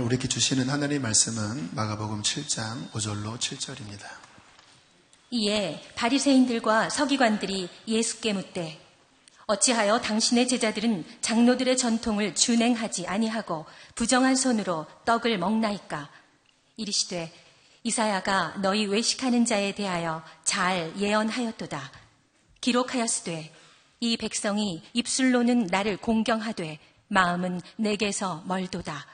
우리에게 주시는 하나님의 말씀은 마가복음 7장 5절로 7절입니다. 이에 바리새인들과 서기관들이 예수께 묻되 어찌하여 당신의 제자들은 장로들의 전통을 준행하지 아니하고 부정한 손으로 떡을 먹나이까? 이르시되 이사야가 너희 외식하는 자에 대하여 잘 예언하였도다. 기록하였으되 이 백성이 입술로는 나를 공경하되 마음은 내게서 멀도다.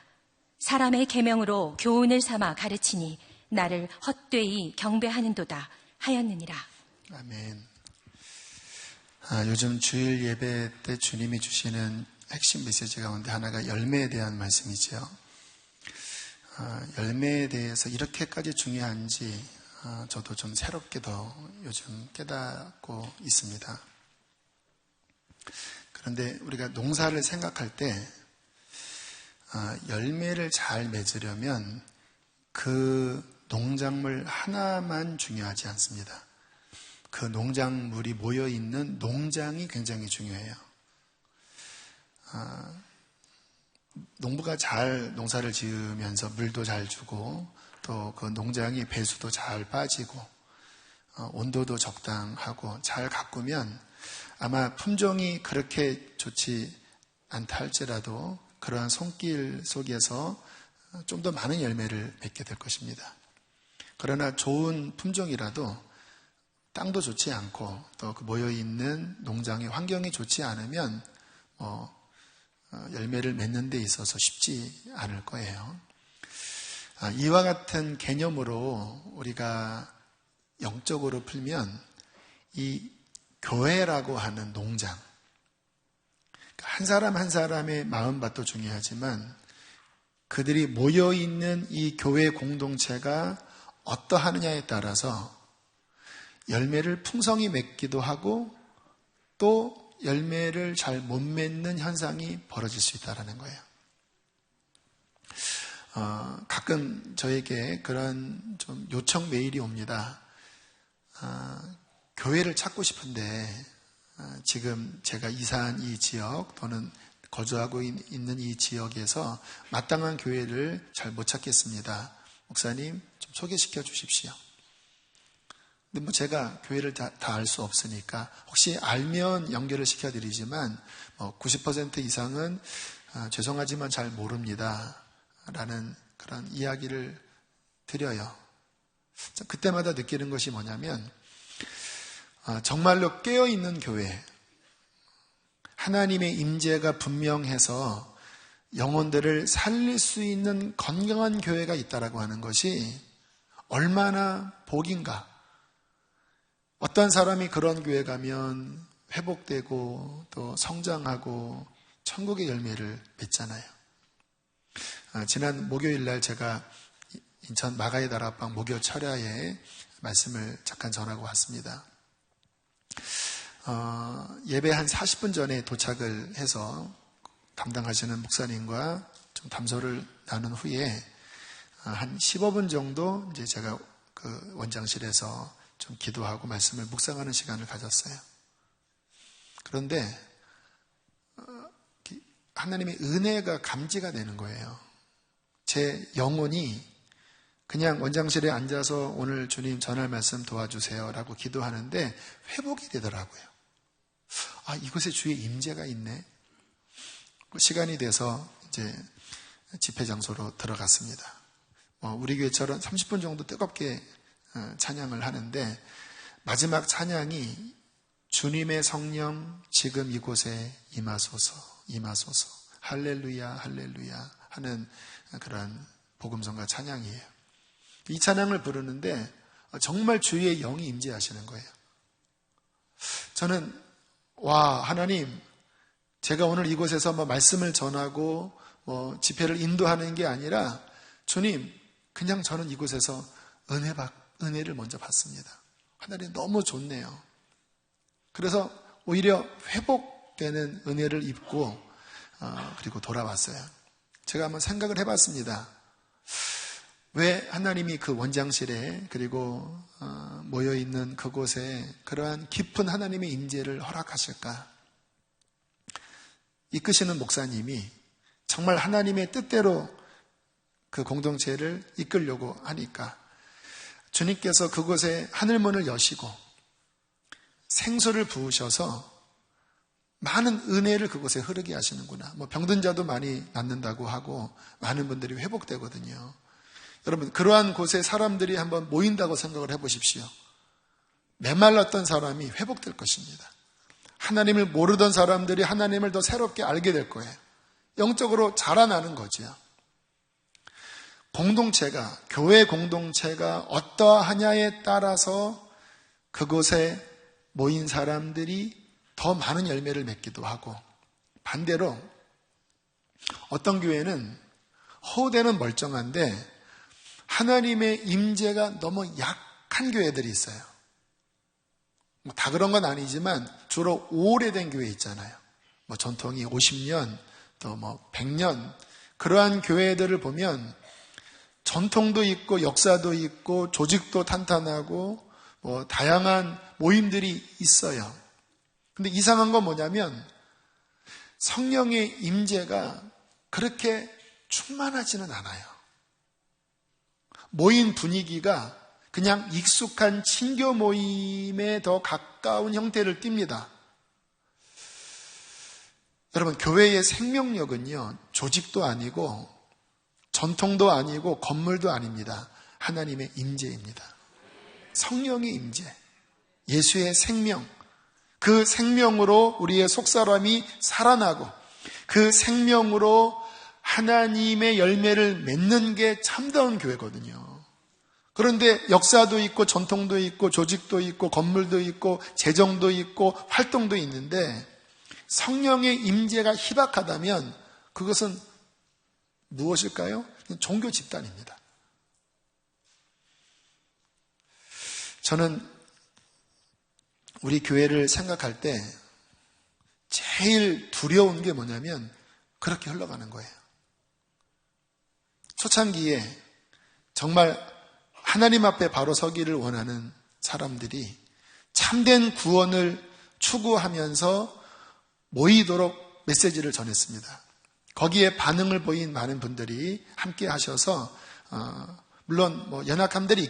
사람의 계명으로 교훈을 삼아 가르치니 나를 헛되이 경배하는도다 하였느니라. 아멘. 요즘 주일 예배 때 주님이 주시는 핵심 메시지 가운데 하나가 열매에 대한 말씀이죠. 열매에 대해서 이렇게까지 중요한지 저도 좀 새롭게 더 요즘 깨닫고 있습니다. 그런데 우리가 농사를 생각할 때 열매를 잘 맺으려면 그 농작물 하나만 중요하지 않습니다. 그 농작물이 모여있는 농장이 굉장히 중요해요. 농부가 잘 농사를 지으면서 물도 잘 주고 또 그 농장이 배수도 잘 빠지고 온도도 적당하고 잘 가꾸면 아마 품종이 그렇게 좋지 않다 할지라도 그러한 손길 속에서 좀 더 많은 열매를 맺게 될 것입니다. 그러나 좋은 품종이라도 땅도 좋지 않고 또 그 모여있는 농장의 환경이 좋지 않으면 열매를 맺는 데 있어서 쉽지 않을 거예요. 이와 같은 개념으로 우리가 영적으로 풀면 이 교회라고 하는 농장, 한 사람 한 사람의 마음밭도 중요하지만 그들이 모여있는 이 교회 공동체가 어떠하느냐에 따라서 열매를 풍성히 맺기도 하고 또 열매를 잘 못 맺는 현상이 벌어질 수 있다는 거예요. 가끔 저에게 그런 좀 요청 메일이 옵니다. 교회를 찾고 싶은데 지금 제가 이사한 이 지역 또는 거주하고 있는 이 지역에서 마땅한 교회를 잘 못 찾겠습니다. 목사님 좀 소개시켜 주십시오. 근데 제가 교회를 다 알 수 없으니까 혹시 알면 연결을 시켜드리지만 90% 이상은 죄송하지만 잘 모릅니다 라는 그런 이야기를 드려요. 그때마다 느끼는 것이 뭐냐면 정말로 깨어있는 교회, 하나님의 임재가 분명해서 영혼들을 살릴 수 있는 건강한 교회가 있다라고 하는 것이 얼마나 복인가. 어떤 사람이 그런 교회 가면 회복되고 또 성장하고 천국의 열매를 맺잖아요. 지난 목요일 날 제가 인천 마가의 다락방 목요 철야에 말씀을 잠깐 전하고 왔습니다. 예배 한 40분 전에 도착을 해서 담당하시는 목사님과 좀 담소를 나눈 후에 한 15분 정도 이제 제가 그 원장실에서 좀 기도하고 말씀을 묵상하는 시간을 가졌어요. 그런데 하나님의 은혜가 감지가 되는 거예요. 제 영혼이 그냥 원장실에 앉아서 오늘 주님 전할 말씀 도와주세요 라고 기도하는데 회복이 되더라고요. 이곳에 주의 임재가 있네. 시간이 돼서 이제 집회 장소로 들어갔습니다. 우리 교회처럼 30분 정도 뜨겁게 찬양을 하는데 마지막 찬양이 주님의 성령 지금 이곳에 임하소서 임하소서 할렐루야 할렐루야 하는 그런 복음성가 찬양이에요. 이 찬양을 부르는데 정말 주의 영이 임재하시는 거예요. 저는 하나님, 제가 오늘 이곳에서 말씀을 전하고 집회를 인도하는 게 아니라 주님, 그냥 저는 이곳에서 은혜를 먼저 받습니다. 하나님 너무 좋네요. 그래서 오히려 회복되는 은혜를 입고 그리고 돌아왔어요. 제가 한번 생각을 해봤습니다. 왜 하나님이 그 원장실에 그리고 모여있는 그곳에 그러한 깊은 하나님의 임재를 허락하실까? 이끄시는 목사님이 정말 하나님의 뜻대로 그 공동체를 이끌려고 하니까 주님께서 그곳에 하늘문을 여시고 생수를 부으셔서 많은 은혜를 그곳에 흐르게 하시는구나. 병든 자도 많이 낫는다고 하고 많은 분들이 회복되거든요. 여러분, 그러한 곳에 사람들이 한번 모인다고 생각을 해보십시오. 메말랐던 사람이 회복될 것입니다. 하나님을 모르던 사람들이 하나님을 더 새롭게 알게 될 거예요. 영적으로 자라나는 거죠. 공동체가, 교회 공동체가 어떠하냐에 따라서 그곳에 모인 사람들이 더 많은 열매를 맺기도 하고, 반대로 어떤 교회는 허우대는 멀쩡한데 하나님의 임재가 너무 약한 교회들이 있어요. 다 그런 건 아니지만 주로 오래된 교회 있잖아요. 전통이 50년, 또 100년, 그러한 교회들을 보면 전통도 있고 역사도 있고 조직도 탄탄하고 다양한 모임들이 있어요. 근데 이상한 건 뭐냐면 성령의 임재가 그렇게 충만하지는 않아요. 모인 분위기가 그냥 익숙한 친교 모임에 더 가까운 형태를 띱니다. 여러분, 교회의 생명력은요, 조직도 아니고 전통도 아니고 건물도 아닙니다. 하나님의 임재입니다. 성령의 임재, 예수의 생명, 그 생명으로 우리의 속사람이 살아나고 그 생명으로 하나님의 열매를 맺는 게 참다운 교회거든요. 그런데 역사도 있고 전통도 있고 조직도 있고 건물도 있고 재정도 있고 활동도 있는데 성령의 임재가 희박하다면 그것은 무엇일까요? 종교 집단입니다. 저는 우리 교회를 생각할 때 제일 두려운 게 뭐냐면 그렇게 흘러가는 거예요. 초창기에 정말 하나님 앞에 바로 서기를 원하는 사람들이 참된 구원을 추구하면서 모이도록 메시지를 전했습니다. 거기에 반응을 보인 많은 분들이 함께 하셔서 물론 연약함들이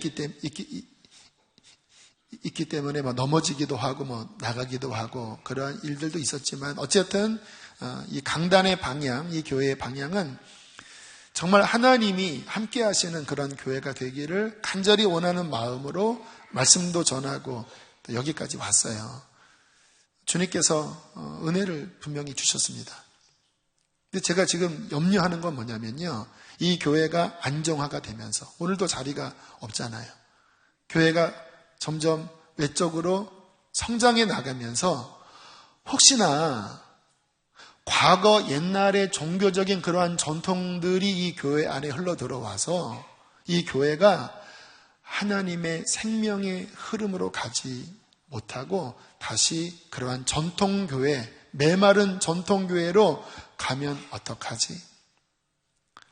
있기 때문에 넘어지기도 하고 나가기도 하고 그러한 일들도 있었지만 어쨌든 이 강단의 방향, 이 교회의 방향은 정말 하나님이 함께 하시는 그런 교회가 되기를 간절히 원하는 마음으로 말씀도 전하고 또 여기까지 왔어요. 주님께서 은혜를 분명히 주셨습니다. 근데 제가 지금 염려하는 건 뭐냐면요, 이 교회가 안정화가 되면서 오늘도 자리가 없잖아요. 교회가 점점 외적으로 성장해 나가면서 혹시나 과거 옛날의 종교적인 그러한 전통들이 이 교회 안에 흘러 들어와서 이 교회가 하나님의 생명의 흐름으로 가지 못하고 다시 그러한 전통교회, 메마른 전통교회로 가면 어떡하지?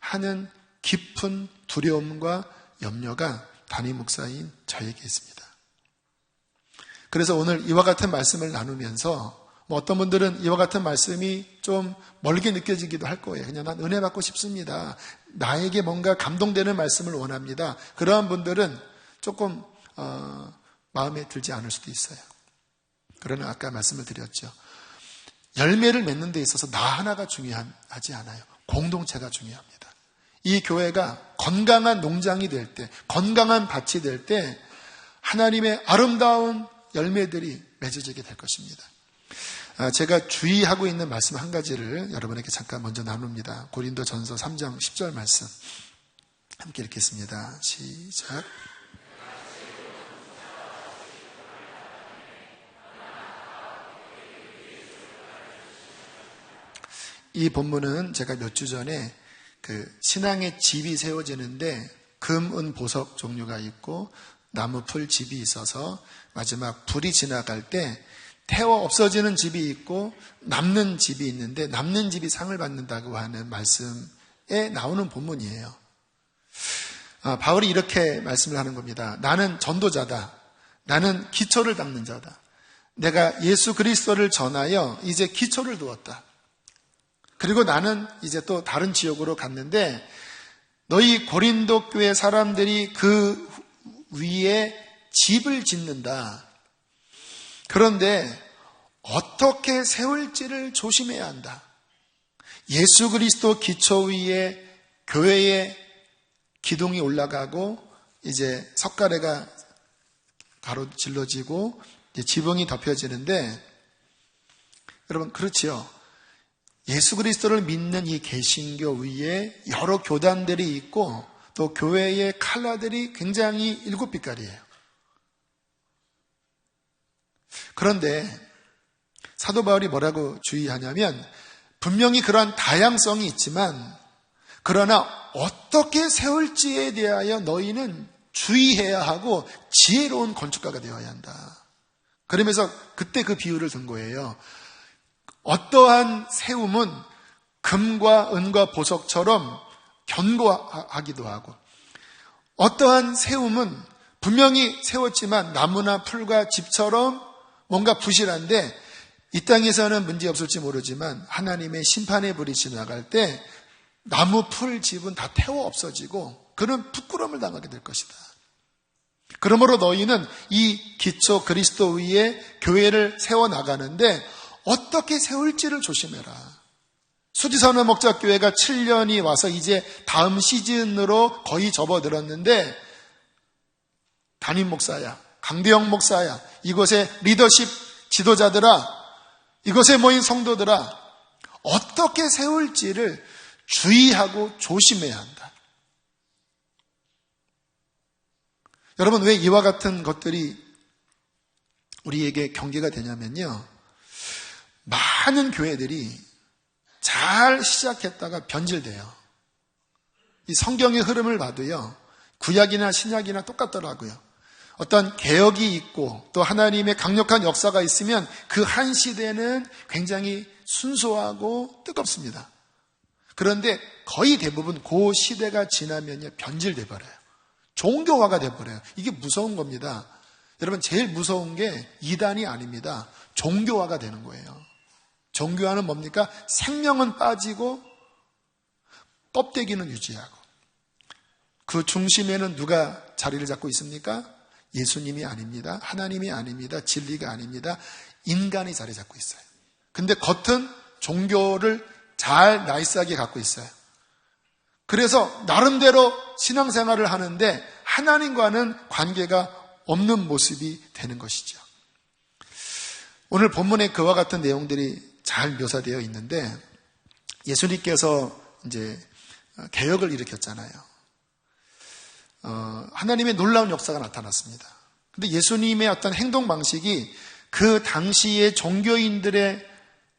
하는 깊은 두려움과 염려가 담임 목사인 저에게 있습니다. 그래서 오늘 이와 같은 말씀을 나누면서 어떤 분들은 이와 같은 말씀이 좀 멀게 느껴지기도 할 거예요. 그냥 난 은혜 받고 싶습니다. 나에게 뭔가 감동되는 말씀을 원합니다. 그러한 분들은 조금 마음에 들지 않을 수도 있어요. 그러나 아까 말씀을 드렸죠. 열매를 맺는 데 있어서 나 하나가 중요하지 않아요. 공동체가 중요합니다. 이 교회가 건강한 농장이 될 때, 건강한 밭이 될 때 하나님의 아름다운 열매들이 맺어지게 될 것입니다. 제가 주의하고 있는 말씀 한 가지를 여러분에게 잠깐 먼저 나눕니다. 고린도전서 3장 10절 말씀 함께 읽겠습니다. 시작. 이 본문은 제가 몇 주 전에 신앙의 집이 세워지는데 금, 은, 보석 종류가 있고 나무, 풀, 집이 있어서 마지막 불이 지나갈 때 태워 없어지는 집이 있고 남는 집이 있는데 남는 집이 상을 받는다고 하는 말씀에 나오는 본문이에요. 바울이 이렇게 말씀을 하는 겁니다. 나는 전도자다. 나는 기초를 닦는 자다. 내가 예수 그리스도를 전하여 이제 기초를 두었다. 그리고 나는 이제 또 다른 지역으로 갔는데 너희 고린도 교회 사람들이 그 위에 집을 짓는다. 그런데 어떻게 세울지를 조심해야 한다. 예수 그리스도 기초 위에 교회의 기둥이 올라가고 이제 석가래가 가로질러지고 지붕이 덮여지는데, 여러분 그렇지요. 예수 그리스도를 믿는 이 개신교 위에 여러 교단들이 있고 또 교회의 컬러들이 굉장히 7빛깔이에요. 그런데 사도 바울이 뭐라고 주의하냐면, 분명히 그러한 다양성이 있지만 그러나 어떻게 세울지에 대하여 너희는 주의해야 하고 지혜로운 건축가가 되어야 한다. 그러면서 그때 그 비유를 든 거예요. 어떠한 세움은 금과 은과 보석처럼 견고하기도 하고, 어떠한 세움은 분명히 세웠지만 나무나 풀과 집처럼 뭔가 부실한데 이 땅에서는 문제없을지 모르지만 하나님의 심판의 불이 지나갈 때 나무, 풀, 집은 다 태워 없어지고 그런 부끄러움을 당하게 될 것이다. 그러므로 너희는 이 기초 그리스도 위에 교회를 세워나가는데 어떻게 세울지를 조심해라. 수지선언 목자교회가 7년이 와서 이제 다음 시즌으로 거의 접어들었는데, 담임 목사야, 강대영 목사야, 이곳의 리더십 지도자들아, 이곳에 모인 성도들아, 어떻게 세울지를 주의하고 조심해야 한다. 여러분, 왜 이와 같은 것들이 우리에게 경계가 되냐면요, 많은 교회들이 잘 시작했다가 변질돼요. 이 성경의 흐름을 봐도요, 구약이나 신약이나 똑같더라고요. 어떤 개혁이 있고 또 하나님의 강력한 역사가 있으면 그 한 시대는 굉장히 순수하고 뜨겁습니다. 그런데 거의 대부분 그 시대가 지나면요, 변질돼 버려요. 종교화가 돼 버려요. 이게 무서운 겁니다. 여러분, 제일 무서운 게 이단이 아닙니다. 종교화가 되는 거예요. 종교화는 뭡니까? 생명은 빠지고 껍데기는 유지하고, 그 중심에는 누가 자리를 잡고 있습니까? 예수님이 아닙니다. 하나님이 아닙니다. 진리가 아닙니다. 인간이 자리 잡고 있어요. 근데 겉은 종교를 잘 나이스하게 갖고 있어요. 그래서 나름대로 신앙생활을 하는데 하나님과는 관계가 없는 모습이 되는 것이죠. 오늘 본문에 그와 같은 내용들이 잘 묘사되어 있는데, 예수님께서 이제 개혁을 일으켰잖아요. 하나님의 놀라운 역사가 나타났습니다. 근데 예수님의 어떤 행동 방식이 그 당시의 종교인들의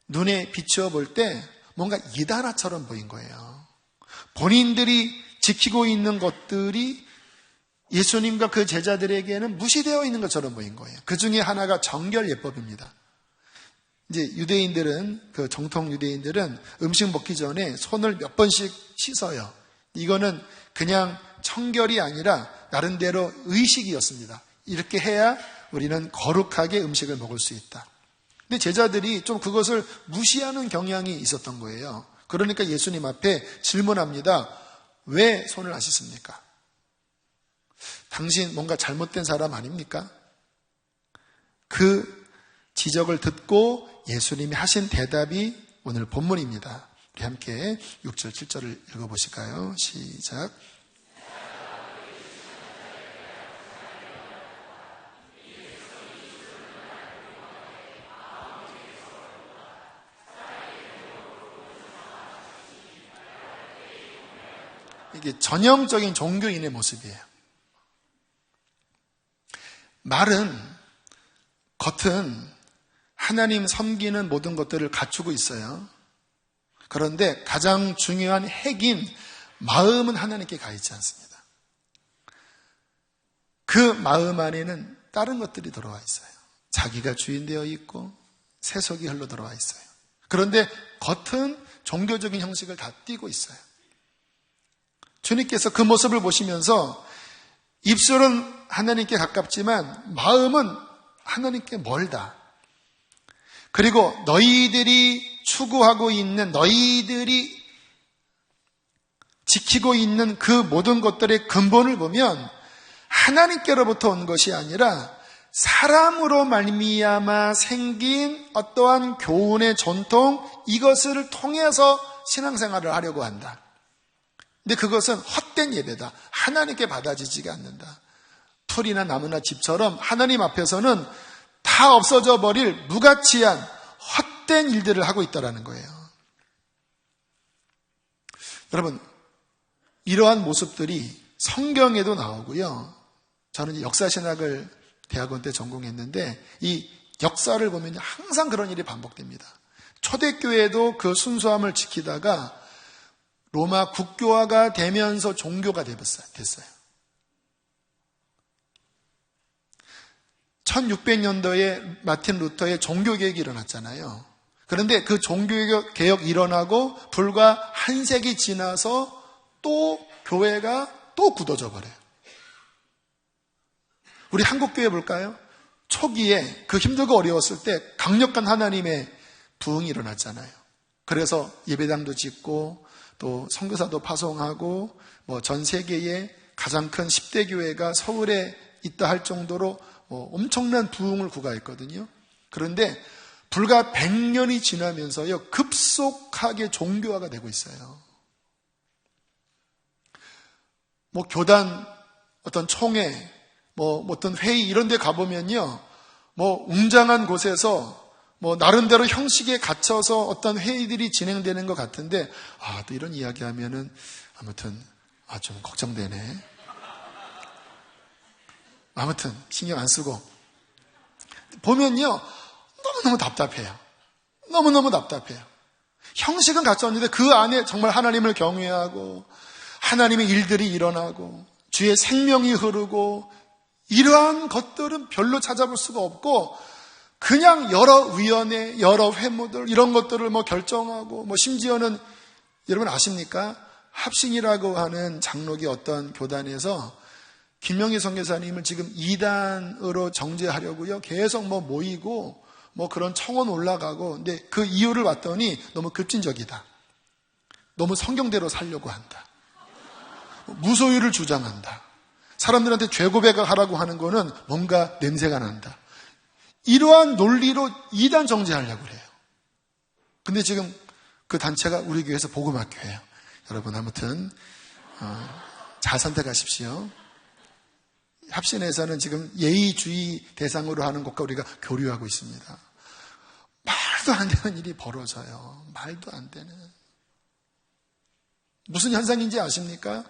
눈에 비추어 볼 때 뭔가 이단화처럼 보인 거예요. 본인들이 지키고 있는 것들이 예수님과 그 제자들에게는 무시되어 있는 것처럼 보인 거예요. 그 중에 하나가 정결예법입니다. 이제 유대인들은, 그 정통 유대인들은 음식 먹기 전에 손을 몇 번씩 씻어요. 이거는 그냥 청결이 아니라 나름대로 의식이었습니다. 이렇게 해야 우리는 거룩하게 음식을 먹을 수 있다. 근데 제자들이 좀 그것을 무시하는 경향이 있었던 거예요. 그러니까 예수님 앞에 질문합니다. 왜 손을 안 씻습니까? 당신 뭔가 잘못된 사람 아닙니까? 그 지적을 듣고 예수님이 하신 대답이 오늘 본문입니다. 우리 함께 6절, 7절을 읽어보실까요? 시작. 이게 전형적인 종교인의 모습이에요. 말은, 겉은 하나님 섬기는 모든 것들을 갖추고 있어요. 그런데 가장 중요한 핵인 마음은 하나님께 가 있지 않습니다. 그 마음 안에는 다른 것들이 들어와 있어요. 자기가 주인 되어 있고 세속이 흘러 들어와 있어요. 그런데 겉은 종교적인 형식을 다 띠고 있어요. 주님께서 그 모습을 보시면서 입술은 하나님께 가깝지만 마음은 하나님께 멀다. 그리고 너희들이 추구하고 있는, 너희들이 지키고 있는 그 모든 것들의 근본을 보면 하나님께로부터 온 것이 아니라 사람으로 말미암아 생긴 어떠한 교훈의 전통, 이것을 통해서 신앙생활을 하려고 한다. 근데 그것은 헛된 예배다. 하나님께 받아지지가 않는다. 풀이나 나무나 집처럼 하나님 앞에서는 다 없어져 버릴 무가치한 헛된 일들을 하고 있다는 거예요. 여러분, 이러한 모습들이 성경에도 나오고요. 저는 역사신학을 대학원 때 전공했는데 이 역사를 보면 항상 그런 일이 반복됩니다. 초대교회도 그 순수함을 지키다가 로마 국교화가 되면서 종교가 됐어요. 1600년도에 마틴 루터의 종교개혁이 일어났잖아요. 그런데 그 종교개혁 일어나고 불과 한 세기 지나서 또 교회가 또 굳어져 버려요. 우리 한국교회 볼까요? 초기에 그 힘들고 어려웠을 때 강력한 하나님의 부흥이 일어났잖아요. 그래서 예배당도 짓고 또 선교사도 파송하고 전 세계에 가장 큰 10대 교회가 서울에 있다 할 정도로 엄청난 부흥을 구가했거든요. 그런데 불과 100년이 지나면서요, 급속하게 종교화가 되고 있어요. 교단, 어떤 총회, 어떤 회의 이런 데 가보면요, 웅장한 곳에서 나름대로 형식에 갇혀서 어떤 회의들이 진행되는 것 같은데, 또 이런 이야기 하면은, 아무튼, 좀 걱정되네. 아무튼, 신경 안 쓰고. 보면요, 너무너무 답답해요. 너무너무 답답해요. 형식은 갖췄는데 그 안에 정말 하나님을 경외하고, 하나님의 일들이 일어나고, 주의 생명이 흐르고, 이러한 것들은 별로 찾아볼 수가 없고, 그냥 여러 위원회, 여러 회무들, 이런 것들을 결정하고, 심지어는, 여러분 아십니까? 합신이라고 하는 장로교 어떤 교단에서 김명희 선교사님을 지금 2단으로 정죄하려고요. 계속 모이고, 그런 청원 올라가고, 근데 그 이유를 봤더니 너무 급진적이다. 너무 성경대로 살려고 한다. 무소유를 주장한다. 사람들한테 죄 고백을 하라고 하는 거는 뭔가 냄새가 난다. 이러한 논리로 2단 정죄하려고 그래요. 근데 지금 그 단체가 우리 교회에서 복음학교예요. 여러분 아무튼 잘 선택하십시오. 합신에서는 지금 예의주의 대상으로 하는 것과 우리가 교류하고 있습니다. 말도 안 되는 일이 벌어져요. 말도 안 되는. 무슨 현상인지 아십니까?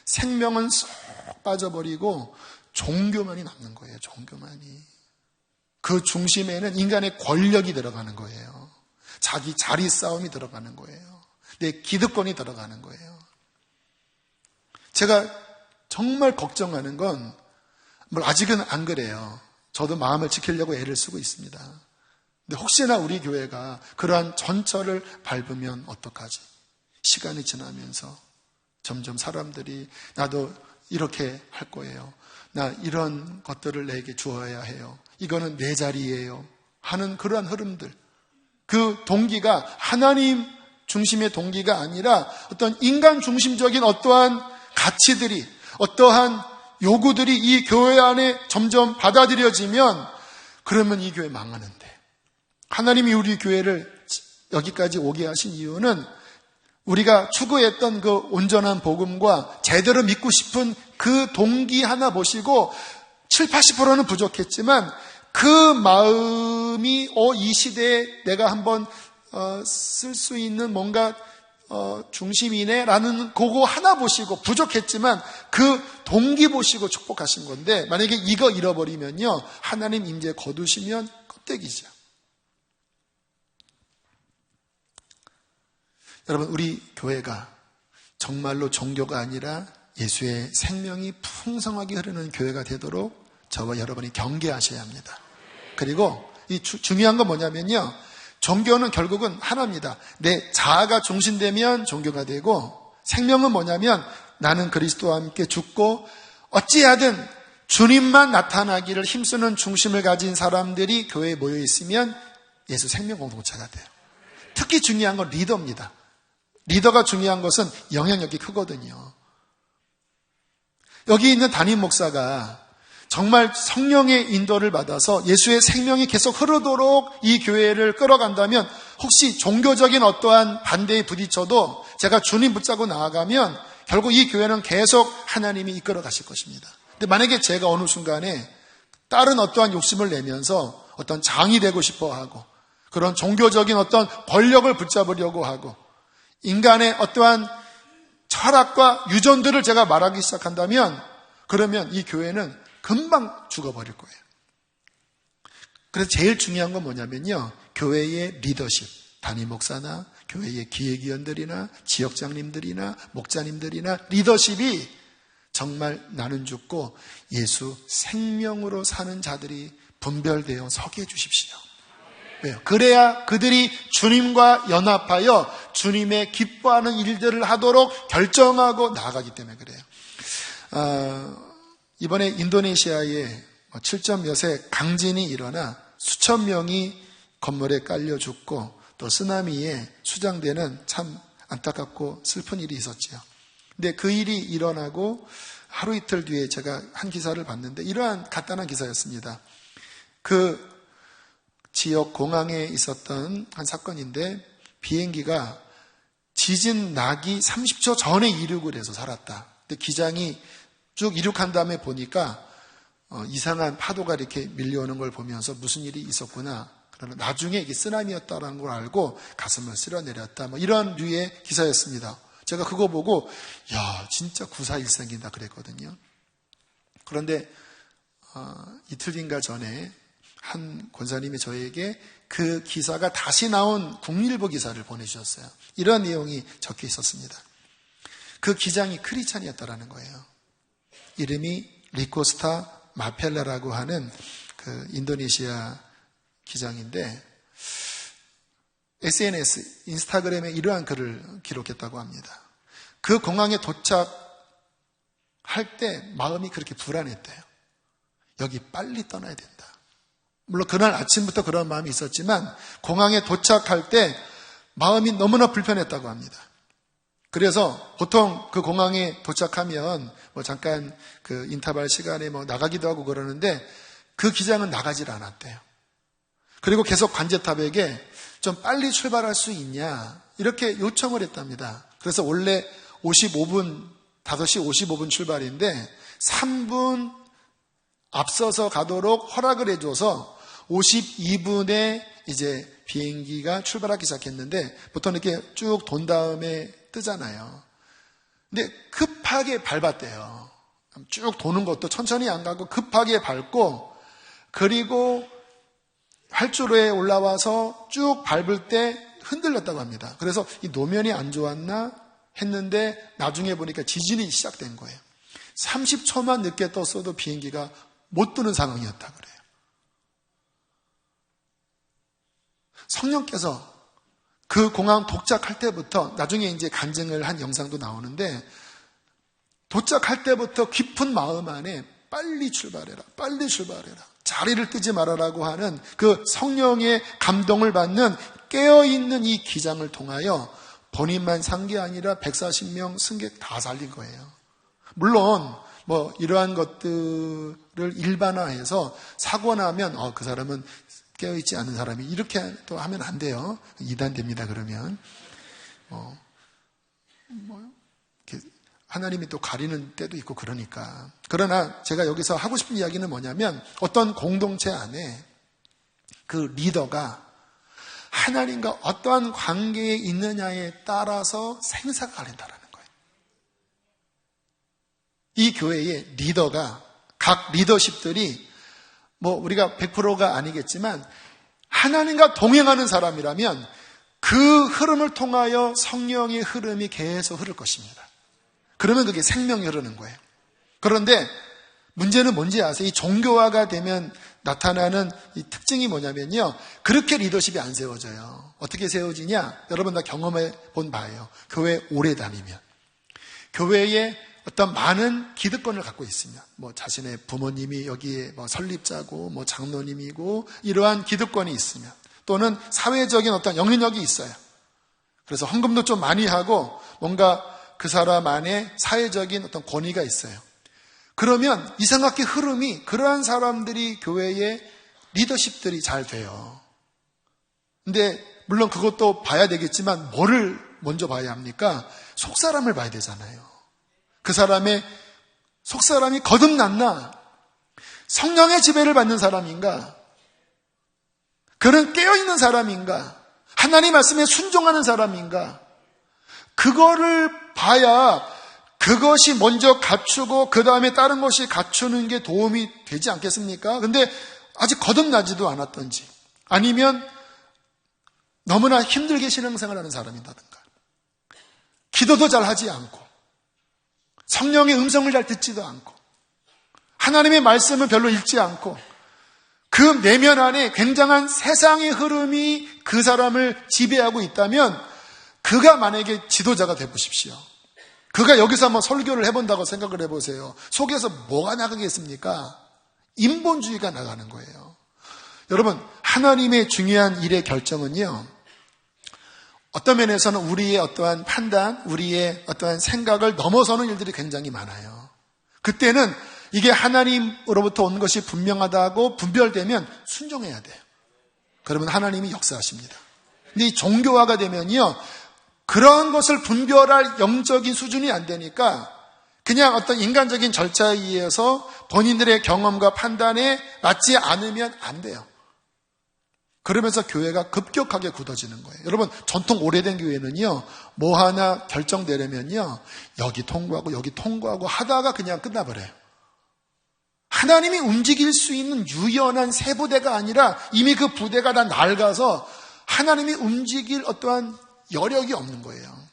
생명은 쏙 빠져버리고 종교만이 남는 거예요. 종교만이. 그 중심에는 인간의 권력이 들어가는 거예요. 자기 자리 싸움이 들어가는 거예요. 내 기득권이 들어가는 거예요. 제가 정말 걱정하는 건 아직은 안 그래요. 저도 마음을 지키려고 애를 쓰고 있습니다. 근데 혹시나 우리 교회가 그러한 전철을 밟으면 어떡하지? 시간이 지나면서 점점 사람들이 나도 이렇게 할 거예요. 나 이런 것들을 내게 주어야 해요. 이거는 내 자리예요. 하는 그러한 흐름들. 그 동기가 하나님 중심의 동기가 아니라 어떤 인간 중심적인 어떠한 가치들이, 어떠한 요구들이 이 교회 안에 점점 받아들여지면 그러면 이 교회 망하는데. 하나님이 우리 교회를 여기까지 오게 하신 이유는 우리가 추구했던 그 온전한 복음과 제대로 믿고 싶은 그 동기 하나 보시고 70-80%는 부족했지만 그 마음이 이 시대에 내가 한번 쓸 수 있는 뭔가 중심이네라는 그거 하나 보시고 부족했지만 그 동기 보시고 축복하신 건데 만약에 이거 잃어버리면요 하나님 임재 거두시면 껍데기죠. 여러분 우리 교회가 정말로 종교가 아니라 예수의 생명이 풍성하게 흐르는 교회가 되도록 저와 여러분이 경계하셔야 합니다. 그리고 이 중요한 건 뭐냐면요. 종교는 결국은 하나입니다. 내 자아가 중심되면 종교가 되고 생명은 뭐냐면 나는 그리스도와 함께 죽고 어찌하든 주님만 나타나기를 힘쓰는 중심을 가진 사람들이 교회에 모여 있으면 예수 생명 공동체가 돼요. 특히 중요한 건 리더입니다. 리더가 중요한 것은 영향력이 크거든요. 여기 있는 담임 목사가 정말 성령의 인도를 받아서 예수의 생명이 계속 흐르도록 이 교회를 끌어간다면 혹시 종교적인 어떠한 반대에 부딪혀도 제가 주님 붙잡고 나아가면 결국 이 교회는 계속 하나님이 이끌어 가실 것입니다. 근데 만약에 제가 어느 순간에 다른 어떠한 욕심을 내면서 어떤 장이 되고 싶어 하고 그런 종교적인 어떤 권력을 붙잡으려고 하고 인간의 어떠한 철학과 유전들을 제가 말하기 시작한다면 그러면 이 교회는 금방 죽어버릴 거예요. 그래서 제일 중요한 건 뭐냐면요. 교회의 리더십, 담임 목사나 교회의 기획위원들이나 지역장님들이나 목자님들이나 리더십이 정말 나는 죽고 예수 생명으로 사는 자들이 분별되어 서게 해주십시오. 왜요? 그래야 그들이 주님과 연합하여 주님의 기뻐하는 일들을 하도록 결정하고 나아가기 때문에 그래요. 이번에 인도네시아에 7점 몇의 강진이 일어나 수천 명이 건물에 깔려 죽고 또 쓰나미에 수장되는 참 안타깝고 슬픈 일이 있었지요. 근데 그 일이 일어나고 하루 이틀 뒤에 제가 한 기사를 봤는데 이러한 간단한 기사였습니다. 그 지역 공항에 있었던 한 사건인데 비행기가 지진 나기 30초 전에 이륙을 해서 살았다. 근데 기장이 쭉 이륙한 다음에 보니까 이상한 파도가 이렇게 밀려오는 걸 보면서 무슨 일이 있었구나. 그러나 나중에 이게 쓰나미였다는 걸 알고 가슴을 쓸어내렸다. 뭐 이런 류의 기사였습니다. 제가 그거 보고 야 진짜 구사일생이다 그랬거든요. 그런데 이틀 뒤인가 전에 한 권사님이 저에게 그 기사가 다시 나온 국일보 기사를 보내주셨어요. 이런 내용이 적혀 있었습니다. 그 기장이 크리스찬이었다라는 거예요. 이름이 리코스타 마펠라라고 하는 그 인도네시아 기장인데 SNS, 인스타그램에 이러한 글을 기록했다고 합니다. 그 공항에 도착할 때 마음이 그렇게 불안했대요. 여기 빨리 떠나야 된다. 물론 그날 아침부터 그런 마음이 있었지만 공항에 도착할 때 마음이 너무나 불편했다고 합니다. 그래서 보통 그 공항에 도착하면 뭐 잠깐 그 인터벌 시간에 뭐 나가기도 하고 그러는데 그 기장은 나가질 않았대요. 그리고 계속 관제탑에게 좀 빨리 출발할 수 있냐 이렇게 요청을 했답니다. 그래서 원래 55분 5시 55분 출발인데 3분 앞서서 가도록 허락을 해줘서 52분에 이제 비행기가 출발하기 시작했는데 보통 이렇게 쭉 돈 다음에 뜨잖아요. 근데 급하게 밟았대요. 쭉 도는 것도 천천히 안 가고 급하게 밟고 그리고 활주로에 올라와서 쭉 밟을 때 흔들렸다고 합니다. 그래서 이 노면이 안 좋았나 했는데 나중에 보니까 지진이 시작된 거예요. 30초만 늦게 떴어도 비행기가 못 뜨는 상황이었다 그래요. 성령께서 그 공항 도착할 때부터 나중에 이제 간증을 한 영상도 나오는데 도착할 때부터 깊은 마음 안에 빨리 출발해라, 빨리 출발해라, 자리를 뜨지 말아라고 하는 그 성령의 감동을 받는 깨어있는 이 기장을 통하여 본인만 산 게 아니라 140명 승객 다 살린 거예요. 물론 뭐 이러한 것들을 일반화해서 사고 나면 그 사람은 깨어있지 않은 사람이 이렇게 또 하면 안 돼요. 이단됩니다. 그러면 하나님이 또 가리는 때도 있고 그러니까. 그러나 제가 여기서 하고 싶은 이야기는 뭐냐면 어떤 공동체 안에 그 리더가 하나님과 어떠한 관계에 있느냐에 따라서 생사가 가린다라는 거예요. 이 교회의 리더가 각 리더십들이 뭐 우리가 100%가 아니겠지만 하나님과 동행하는 사람이라면 그 흐름을 통하여 성령의 흐름이 계속 흐를 것입니다. 그러면 그게 생명이 흐르는 거예요. 그런데 문제는 뭔지 아세요? 이 종교화가 되면 나타나는 이 특징이 뭐냐면요. 그렇게 리더십이 안 세워져요. 어떻게 세워지냐? 여러분 다 경험해 본 바예요. 교회 오래 다니면. 교회에 어떤 많은 기득권을 갖고 있으면, 뭐 자신의 부모님이 여기에 뭐 설립자고, 뭐 장로님이고, 이러한 기득권이 있으면, 또는 사회적인 어떤 영향력이 있어요. 그래서 헌금도 좀 많이 하고 뭔가 그 사람 안에 사회적인 어떤 권위가 있어요. 그러면 이상하게 흐름이 그러한 사람들이 교회의 리더십들이 잘 돼요. 근데 물론 그것도 봐야 되겠지만 뭐를 먼저 봐야 합니까? 속사람을 봐야 되잖아요. 그 사람의 속사람이 거듭났나? 성령의 지배를 받는 사람인가? 그는 깨어있는 사람인가? 하나님 말씀에 순종하는 사람인가? 그거를 봐야 그것이 먼저 갖추고 그 다음에 다른 것이 갖추는 게 도움이 되지 않겠습니까? 근데 아직 거듭나지도 않았던지 아니면 너무나 힘들게 신앙생활하는 사람이라든가 기도도 잘 하지 않고 성령의 음성을 잘 듣지도 않고 하나님의 말씀을 별로 읽지 않고 그 내면 안에 굉장한 세상의 흐름이 그 사람을 지배하고 있다면 그가 만약에 지도자가 되보십시오. 그가 여기서 한번 설교를 해본다고 생각을 해보세요. 속에서 뭐가 나가겠습니까? 인본주의가 나가는 거예요. 여러분, 하나님의 중요한 일의 결정은요, 어떤 면에서는 우리의 어떠한 판단, 우리의 어떠한 생각을 넘어서는 일들이 굉장히 많아요. 그때는 이게 하나님으로부터 온 것이 분명하다고 분별되면 순종해야 돼요. 그러면 하나님이 역사하십니다. 근데 이 종교화가 되면요, 그런 것을 분별할 영적인 수준이 안 되니까 그냥 어떤 인간적인 절차에 의해서 본인들의 경험과 판단에 맞지 않으면 안 돼요. 그러면서 교회가 급격하게 굳어지는 거예요. 여러분, 전통 오래된 교회는요, 뭐 하나 결정되려면요, 여기 통과하고 하다가 그냥 끝나버려요. 하나님이 움직일 수 있는 유연한 세 부대가 아니라 이미 그 부대가 다 낡아서 하나님이 움직일 어떠한 여력이 없는 거예요.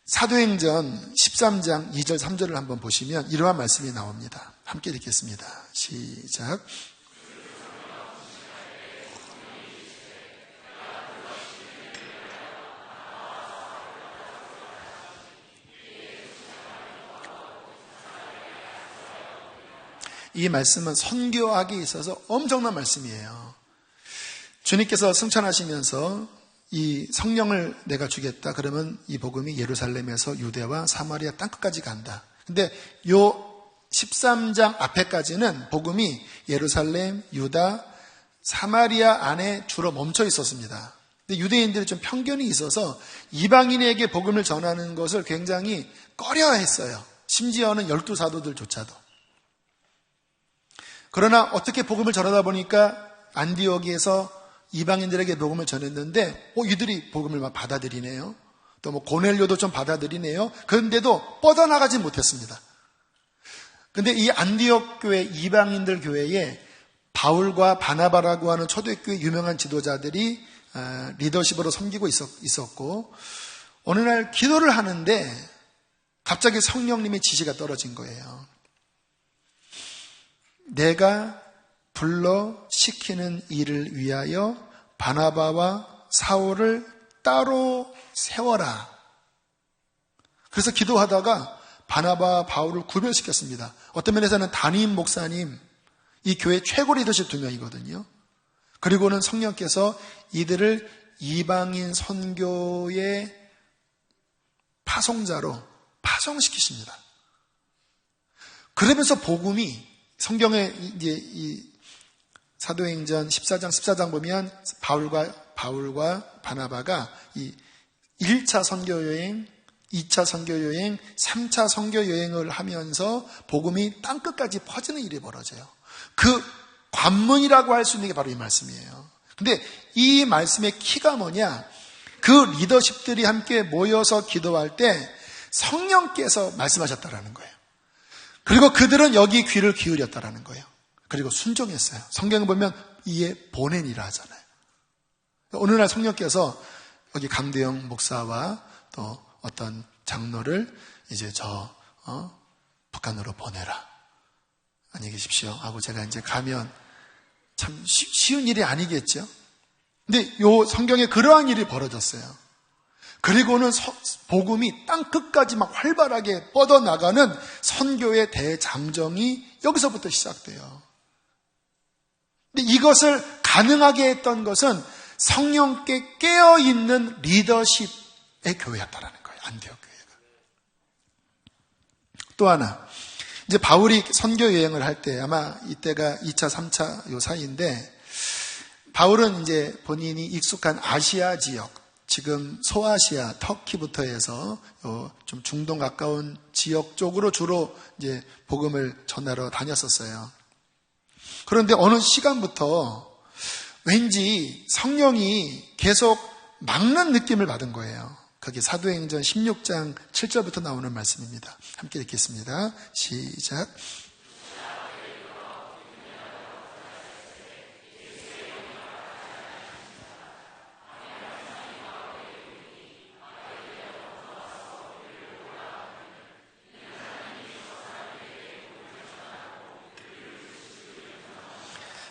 사도행전 13장 2절 3절을 한번 보시면 이러한 말씀이 나옵니다. 함께 읽겠습니다. 시작. 이 말씀은 선교학에 있어서 엄청난 말씀이에요. 주님께서 승천하시면서 이 성령을 내가 주겠다. 그러면 이 복음이 예루살렘에서 유대와 사마리아 땅끝까지 간다. 근데 요 13장 앞에까지는 복음이 예루살렘, 유다, 사마리아 안에 주로 멈춰 있었습니다. 근데 유대인들이 좀 편견이 있어서 이방인에게 복음을 전하는 것을 굉장히 꺼려했어요. 심지어는 12사도들조차도. 그러나 어떻게 복음을 전하다 보니까 안디옥에서 이방인들에게 복음을 전했는데 이들이 복음을 막 받아들이네요. 또 뭐 고넬료도 좀 받아들이네요. 그런데도 뻗어나가지 못했습니다. 근데 이 안디옥 교회, 이방인들 교회에 바울과 바나바라고 하는 초대교회 유명한 지도자들이 리더십으로 섬기고 있었고 어느 날 기도를 하는데 갑자기 성령님의 지시가 떨어진 거예요. 내가 불러 시키는 일을 위하여 바나바와 사울을 따로 세워라. 그래서 기도하다가 바나바와 바울을 구별시켰습니다. 어떤 면에서는 담임 목사님, 이 교회 최고 리더십 2명이거든요. 그리고는 성령께서 이들을 이방인 선교의 파송자로 파송시키십니다. 그러면서 복음이 성경에 이제 이 사도행전 14장 보면 바울과 바나바가 이 1차 선교여행, 2차 선교여행, 3차 선교여행을 하면서 복음이 땅끝까지 퍼지는 일이 벌어져요. 그 관문이라고 할 수 있는 게 바로 이 말씀이에요. 근데 이 말씀의 키가 뭐냐? 그 리더십들이 함께 모여서 기도할 때 성령께서 말씀하셨다라는 거예요. 그리고 그들은 여기 귀를 기울였다라는 거예요. 그리고 순종했어요. 성경에 보면 이에 보낸이라 하잖아요. 어느 날 성령께서 여기 강대영 목사와 또 어떤 장로를 이제 북한으로 보내라. 안녕히 계십시오 하고 제가 이제 가면 참 쉬운 일이 아니겠죠. 근데 요 성경에 그러한 일이 벌어졌어요. 그리고는 복음이 땅끝까지 막 활발하게 뻗어나가는 선교의 대장정이 여기서부터 시작돼요. 근데 이것을 가능하게 했던 것은 성령께 깨어있는 리더십의 교회였다라는 거예요. 안디옥 교회가. 또 하나, 이제 바울이 선교 여행을 할 때, 아마 이때가 2차, 3차 요 사이인데, 바울은 이제 본인이 익숙한 아시아 지역, 지금 소아시아, 터키부터 해서 좀 중동 가까운 지역 쪽으로 주로 이제 복음을 전하러 다녔었어요. 그런데 어느 시간부터 왠지 성령이 계속 막는 느낌을 받은 거예요. 그게 사도행전 16장 7절부터 나오는 말씀입니다. 함께 읽겠습니다. 시작.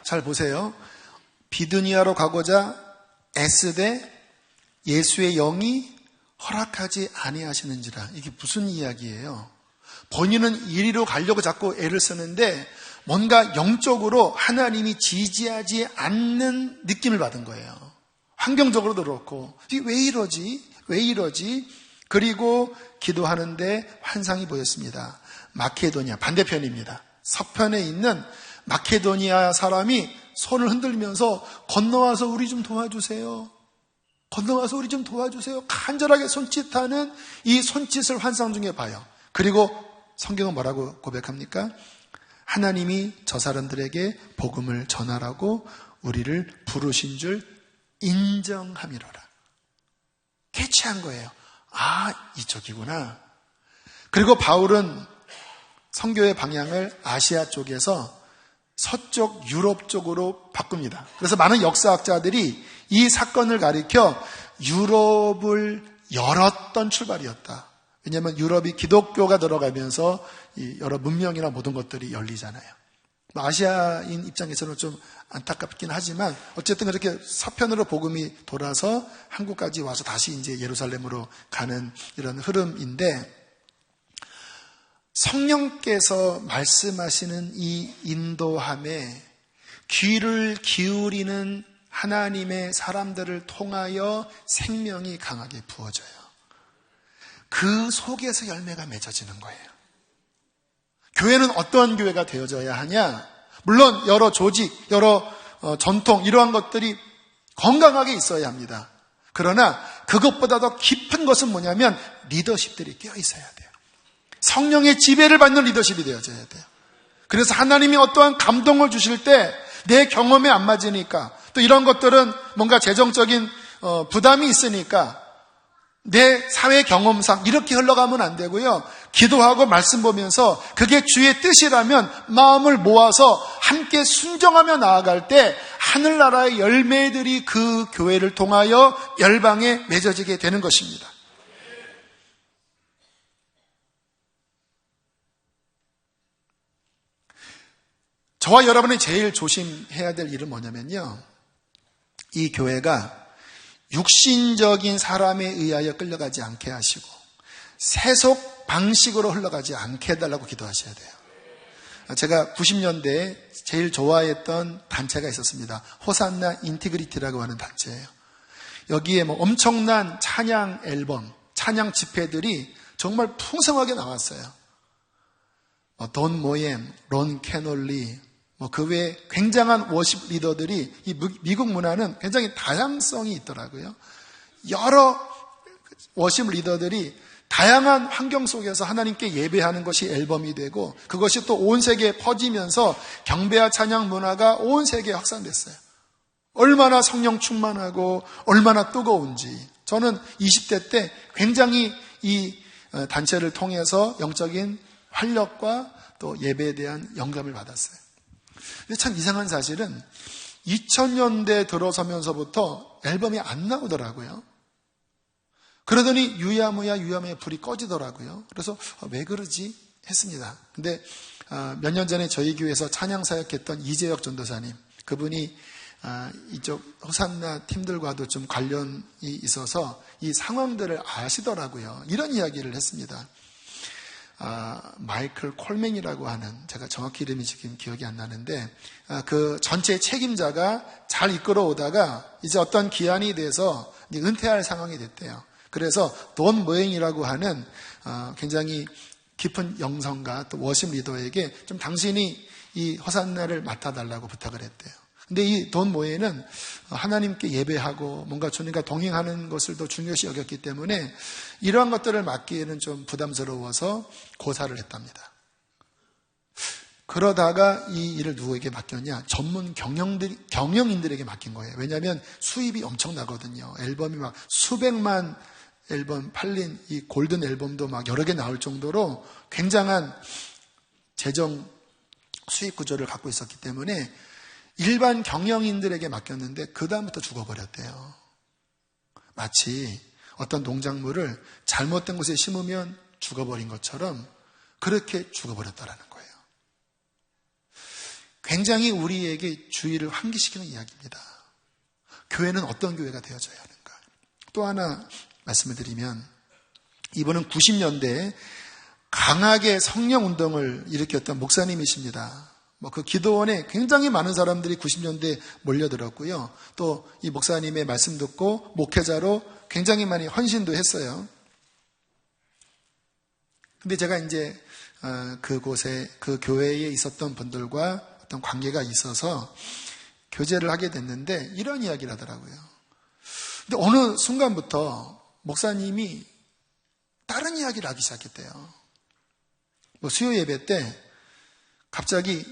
잘 보세요. 비두니아로 가고자 애쓰되 예수의 영이 허락하지 아니하시는지라. 이게 무슨 이야기예요? 본인은 이리로 가려고 자꾸 애를 쓰는데 뭔가 영적으로 하나님이 지지하지 않는 느낌을 받은 거예요. 환경적으로도 그렇고 이게 왜 이러지? 왜 이러지? 그리고 기도하는데 환상이 보였습니다. 마케도니아 반대편입니다. 서편에 있는 마케도니아 사람이 손을 흔들면서 건너와서 우리 좀 도와주세요. 건너와서 우리 좀 도와주세요. 간절하게 손짓하는 이 손짓을 환상 중에 봐요. 그리고 성경은 뭐라고 고백합니까? 하나님이 저 사람들에게 복음을 전하라고 우리를 부르신 줄 인정함이로라. 캐치한 거예요. 아, 이쪽이구나. 그리고 바울은 선교의 방향을 아시아 쪽에서 서쪽 유럽 쪽으로 바꿉니다. 그래서 많은 역사학자들이 이 사건을 가리켜 유럽을 열었던 출발이었다. 왜냐하면 유럽이 기독교가 들어가면서 여러 문명이나 모든 것들이 열리잖아요. 아시아인 입장에서는 좀 안타깝긴 하지만 어쨌든 그렇게 서편으로 복음이 돌아서 한국까지 와서 다시 이제 예루살렘으로 가는 이런 흐름인데, 성령께서 말씀하시는 이 인도함에 귀를 기울이는 하나님의 사람들을 통하여 생명이 강하게 부어져요. 그 속에서 열매가 맺어지는 거예요. 교회는 어떠한 교회가 되어져야 하냐? 물론 여러 조직, 여러 전통 이러한 것들이 건강하게 있어야 합니다. 그러나 그것보다 더 깊은 것은 뭐냐면 리더십들이 깨어 있어야 돼요. 성령의 지배를 받는 리더십이 되어져야 돼요. 그래서 하나님이 어떠한 감동을 주실 때 내 경험에 안 맞으니까, 또 이런 것들은 뭔가 재정적인 부담이 있으니까 내 사회 경험상 이렇게 흘러가면 안 되고요. 기도하고 말씀 보면서 그게 주의 뜻이라면 마음을 모아서 함께 순종하며 나아갈 때 하늘나라의 열매들이 그 교회를 통하여 열방에 맺어지게 되는 것입니다. 저와 여러분이 제일 조심해야 될 일은 뭐냐면요, 이 교회가 육신적인 사람에 의하여 끌려가지 않게 하시고 세속 방식으로 흘러가지 않게 해달라고 기도하셔야 돼요. 제가 90년대에 제일 좋아했던 단체가 있었습니다. 호산나 인티그리티라고 하는 단체예요. 여기에 엄청난 찬양 앨범, 찬양 집회들이 정말 풍성하게 나왔어요. 돈 모엠, 론 캐놀리, 그 외에 굉장한 워십 리더들이, 이 미국 문화는 굉장히 다양성이 있더라고요. 여러 워십 리더들이 다양한 환경 속에서 하나님께 예배하는 것이 앨범이 되고, 그것이 또 온 세계에 퍼지면서 경배와 찬양 문화가 온 세계에 확산됐어요. 얼마나 성령 충만하고 얼마나 뜨거운지. 저는 20대 때 굉장히 이 단체를 통해서 영적인 활력과 또 예배에 대한 영감을 받았어요. 근데 참 이상한 사실은 2000년대 들어서면서부터 앨범이 안 나오더라고요. 그러더니 유야무야 불이 꺼지더라고요. 그래서 왜 그러지 했습니다. 근데 몇 년 전에 저희 교회에서 찬양 사역했던 이재혁 전도사님, 그분이 이쪽 호산나 팀들과도 좀 관련이 있어서 이 상황들을 아시더라고요. 이런 이야기를 했습니다. 마이클 콜맨이라고 하는, 제가 정확히 이름이 지금 기억이 안 나는데, 그 전체 책임자가 잘 이끌어 오다가 이제 어떤 기한이 돼서 이제 은퇴할 상황이 됐대요. 그래서 돈 모행이라고 하는 굉장히 깊은 영성가 또 워십 리더에게 좀 당신이 이 호산나를 맡아달라고 부탁을 했대요. 근데 이 돈 모에는 하나님께 예배하고 뭔가 주님과 동행하는 것을 더 중요시 여겼기 때문에 이러한 것들을 맡기에는 좀 부담스러워서 고사를 했답니다. 그러다가 이 일을 누구에게 맡겼냐? 전문 경영인들에게 맡긴 거예요. 왜냐하면 수입이 엄청나거든요. 앨범이 막 수백만 앨범 팔린 이 골든 앨범도 막 여러 개 나올 정도로 굉장한 재정 수익 구조를 갖고 있었기 때문에 일반 경영인들에게 맡겼는데 그 다음부터 죽어버렸대요. 마치 어떤 농작물을 잘못된 곳에 심으면 죽어버린 것처럼 그렇게 죽어버렸다라는 거예요. 굉장히 우리에게 주의를 환기시키는 이야기입니다. 교회는 어떤 교회가 되어져야 하는가? 또 하나 말씀을 드리면, 이분은 90년대에 강하게 성령운동을 일으켰던 목사님이십니다. 그 기도원에 굉장히 많은 사람들이 90년대에 몰려들었고요. 또 이 목사님의 말씀 듣고 목회자로 굉장히 많이 헌신도 했어요. 근데 제가 이제 그곳에, 그 교회에 있었던 분들과 어떤 관계가 있어서 교제를 하게 됐는데 이런 이야기를 하더라고요. 근데 어느 순간부터 목사님이 다른 이야기를 하기 시작했대요. 수요 예배 때 갑자기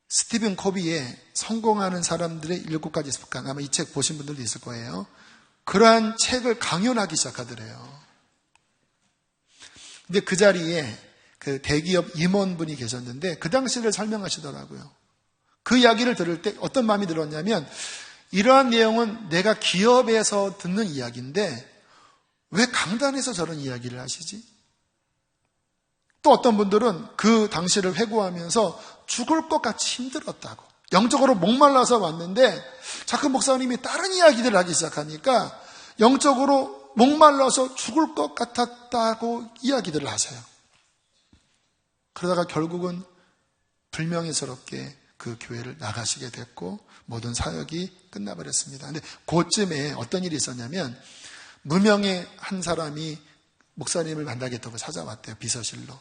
스티븐 코비의 성공하는 사람들의 7가지 습관, 아마 이 책 보신 분들도 있을 거예요. 그러한 책을 강연하기 시작하더래요. 근데 그 자리에 그 대기업 임원분이 계셨는데 그 당시를 설명하시더라고요. 그 이야기를 들을 때 어떤 마음이 들었냐면, 이러한 내용은 내가 기업에서 듣는 이야기인데 왜 강단에서 저런 이야기를 하시지? 또 어떤 분들은 그 당시를 회고하면서 죽을 것 같이 힘들었다고, 영적으로 목말라서 왔는데 자꾸 목사님이 다른 이야기들을 하기 시작하니까 영적으로 목말라서 죽을 것 같았다고 이야기들을 하세요. 그러다가 결국은 불명예스럽게 그 교회를 나가시게 됐고 모든 사역이 끝나버렸습니다. 근데 그쯤에 어떤 일이 있었냐면, 무명의 한 사람이 목사님을 만나겠다고 찾아왔대요. 비서실로.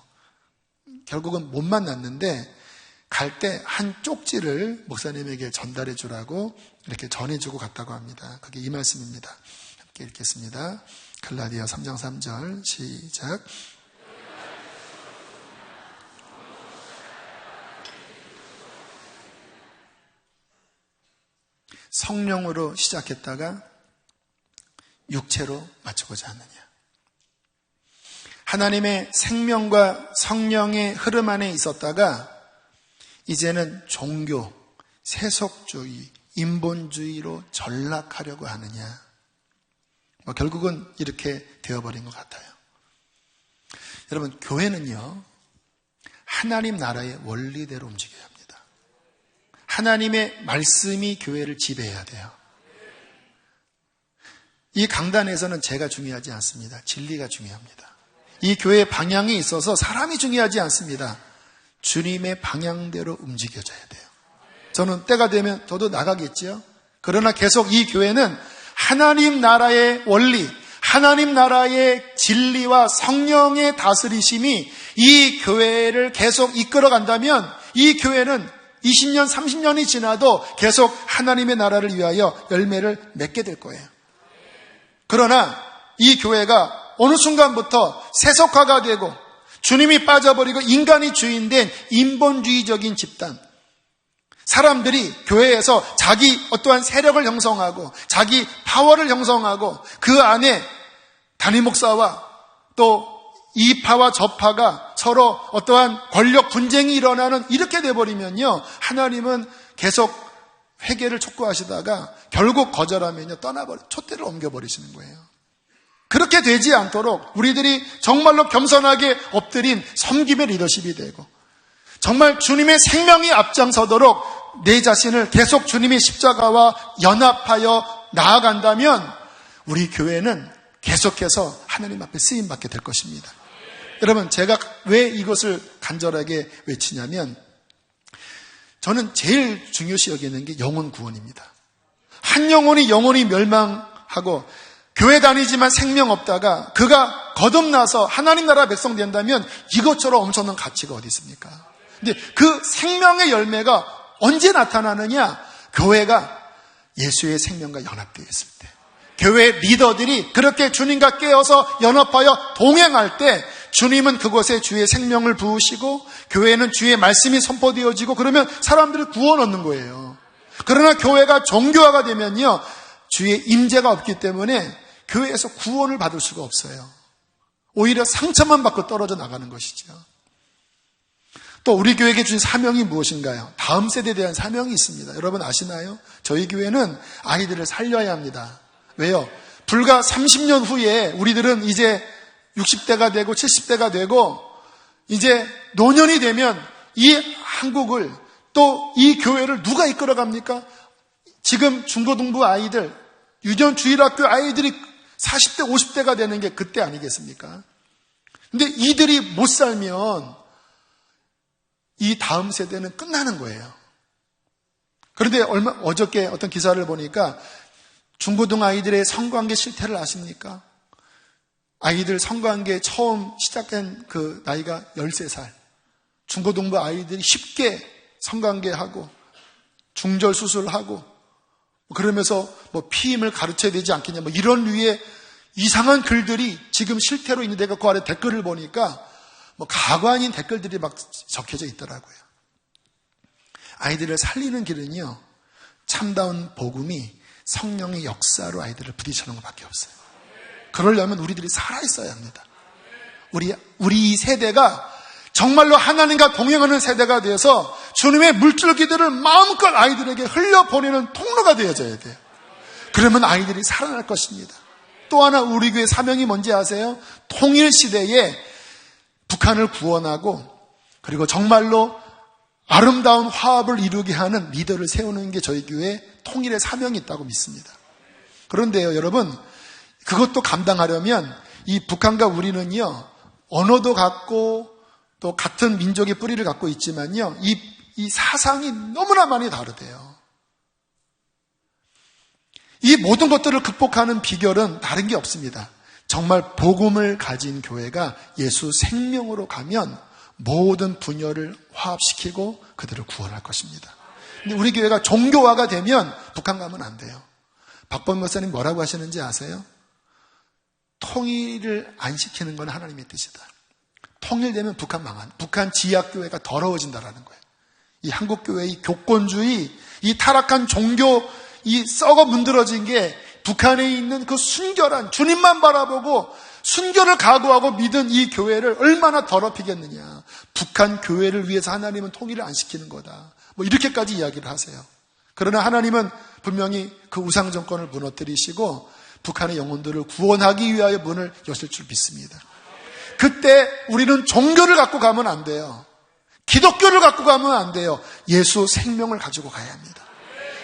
결국은 못 만났는데 갈 때 한 쪽지를 목사님에게 전달해 주라고 이렇게 전해주고 갔다고 합니다. 그게 이 말씀입니다. 함께 읽겠습니다. 갈라디아 3장 3절 시작. 성령으로 시작했다가 육체로 마치고자 하느냐. 하나님의 생명과 성령의 흐름 안에 있었다가 이제는 종교, 세속주의, 인본주의로 전락하려고 하느냐. 결국은 이렇게 되어버린 것 같아요. 여러분, 교회는요, 하나님 나라의 원리대로 움직여야 합니다. 하나님의 말씀이 교회를 지배해야 돼요. 이 강단에서는 제가 중요하지 않습니다. 진리가 중요합니다. 이 교회의 방향이 있어서 사람이 중요하지 않습니다. 주님의 방향대로 움직여져야 돼요. 저는 때가 되면 저도 나가겠지요. 그러나 계속 이 교회는 하나님 나라의 원리, 하나님 나라의 진리와 성령의 다스리심이 이 교회를 계속 이끌어간다면 이 교회는 20년, 30년이 지나도 계속 하나님의 나라를 위하여 열매를 맺게 될 거예요. 그러나 이 교회가 어느 순간부터 세속화가 되고 주님이 빠져버리고 인간이 주인된 인본주의적인 집단, 사람들이 교회에서 자기 어떠한 세력을 형성하고 자기 파워를 형성하고 그 안에 담임 목사와 또 이 파와 저 파가 서로 어떠한 권력 분쟁이 일어나는, 이렇게 돼버리면요, 하나님은 계속 회개를 촉구하시다가 결국 거절하면요 촛대를 옮겨버리시는 거예요. 그렇게 되지 않도록 우리들이 정말로 겸손하게 엎드린 섬김의 리더십이 되고 정말 주님의 생명이 앞장서도록 내 자신을 계속 주님의 십자가와 연합하여 나아간다면 우리 교회는 계속해서 하나님 앞에 쓰임받게 될 것입니다. 여러분, 제가 왜 이것을 간절하게 외치냐면, 저는 제일 중요시 여기는 게 영혼 구원입니다. 한 영혼이 영원히 멸망하고 교회 다니지만 생명 없다가 그가 거듭나서 하나님 나라 백성 된다면 이것처럼 엄청난 가치가 어디 있습니까? 근데 그 생명의 열매가 언제 나타나느냐? 교회가 예수의 생명과 연합되어 있을 때, 교회 리더들이 그렇게 주님과 깨어서 연합하여 동행할 때 주님은 그곳에 주의 생명을 부으시고 교회는 주의 말씀이 선포되어지고 그러면 사람들이 구원 얻는 거예요. 그러나 교회가 종교화가 되면요, 주의 임재가 없기 때문에 교회에서 구원을 받을 수가 없어요. 오히려 상처만 받고 떨어져 나가는 것이죠. 또 우리 교회에게 주신 사명이 무엇인가요? 다음 세대에 대한 사명이 있습니다. 여러분 아시나요? 저희 교회는 아이들을 살려야 합니다. 왜요? 불과 30년 후에 우리들은 이제 60대가 되고 70대가 되고 이제 노년이 되면 이 한국을 또 이 교회를 누가 이끌어갑니까? 지금 중고등부 아이들, 유년 주일학교 아이들이 40대, 50대가 되는 게 그때 아니겠습니까? 근데 이들이 못 살면 이 다음 세대는 끝나는 거예요. 그런데 어저께 어떤 기사를 보니까 중고등 아이들의 성관계 실태를 아십니까? 아이들 성관계 처음 시작한 그 나이가 13살. 중고등부 아이들이 쉽게 성관계하고 중절 수술하고 그러면서 뭐 피임을 가르쳐야 되지 않겠냐 뭐 이런 류의 이상한 글들이 지금 실태로 있는데 그 아래 댓글을 보니까 뭐 가관인 댓글들이 막 적혀져 있더라고요. 아이들을 살리는 길은요, 참다운 복음이 성령의 역사로 아이들을 부딪혀놓은 것밖에 없어요. 그러려면 우리들이 살아있어야 합니다. 우리 세대가 정말로 하나님과 동행하는 세대가 되어서 주님의 물줄기들을 마음껏 아이들에게 흘려보내는 통로가 되어져야 돼요. 그러면 아이들이 살아날 것입니다. 또 하나 우리 교회 사명이 뭔지 아세요? 통일시대에 북한을 구원하고 그리고 정말로 아름다운 화합을 이루게 하는 리더를 세우는 게 저희 교회의 통일의 사명이 있다고 믿습니다. 그런데요, 여러분, 그것도 감당하려면 이 북한과 우리는요, 언어도 같고 또 같은 민족의 뿌리를 갖고 있지만요, 이 사상이 너무나 많이 다르대요. 이 모든 것들을 극복하는 비결은 다른 게 없습니다. 정말 복음을 가진 교회가 예수 생명으로 가면 모든 분열을 화합시키고 그들을 구원할 것입니다. 근데 우리 교회가 종교화가 되면 북한 가면 안 돼요. 박범 목사님 뭐라고 하시는지 아세요? 통일을 안 시키는 건 하나님의 뜻이다. 통일되면 북한 지하교회가 더러워진다라는 거예요. 이 한국교회의 교권주의, 이 타락한 종교, 이 썩어 문드러진 게 북한에 있는 그 순결한 주님만 바라보고 순결을 각오하고 믿은 이 교회를 얼마나 더럽히겠느냐. 북한 교회를 위해서 하나님은 통일을 안 시키는 거다. 뭐 이렇게까지 이야기를 하세요. 그러나 하나님은 분명히 그 우상 정권을 무너뜨리시고 북한의 영혼들을 구원하기 위하여 문을 여실 줄 믿습니다. 그때 우리는 종교를 갖고 가면 안 돼요. 기독교를 갖고 가면 안 돼요. 예수 생명을 가지고 가야 합니다.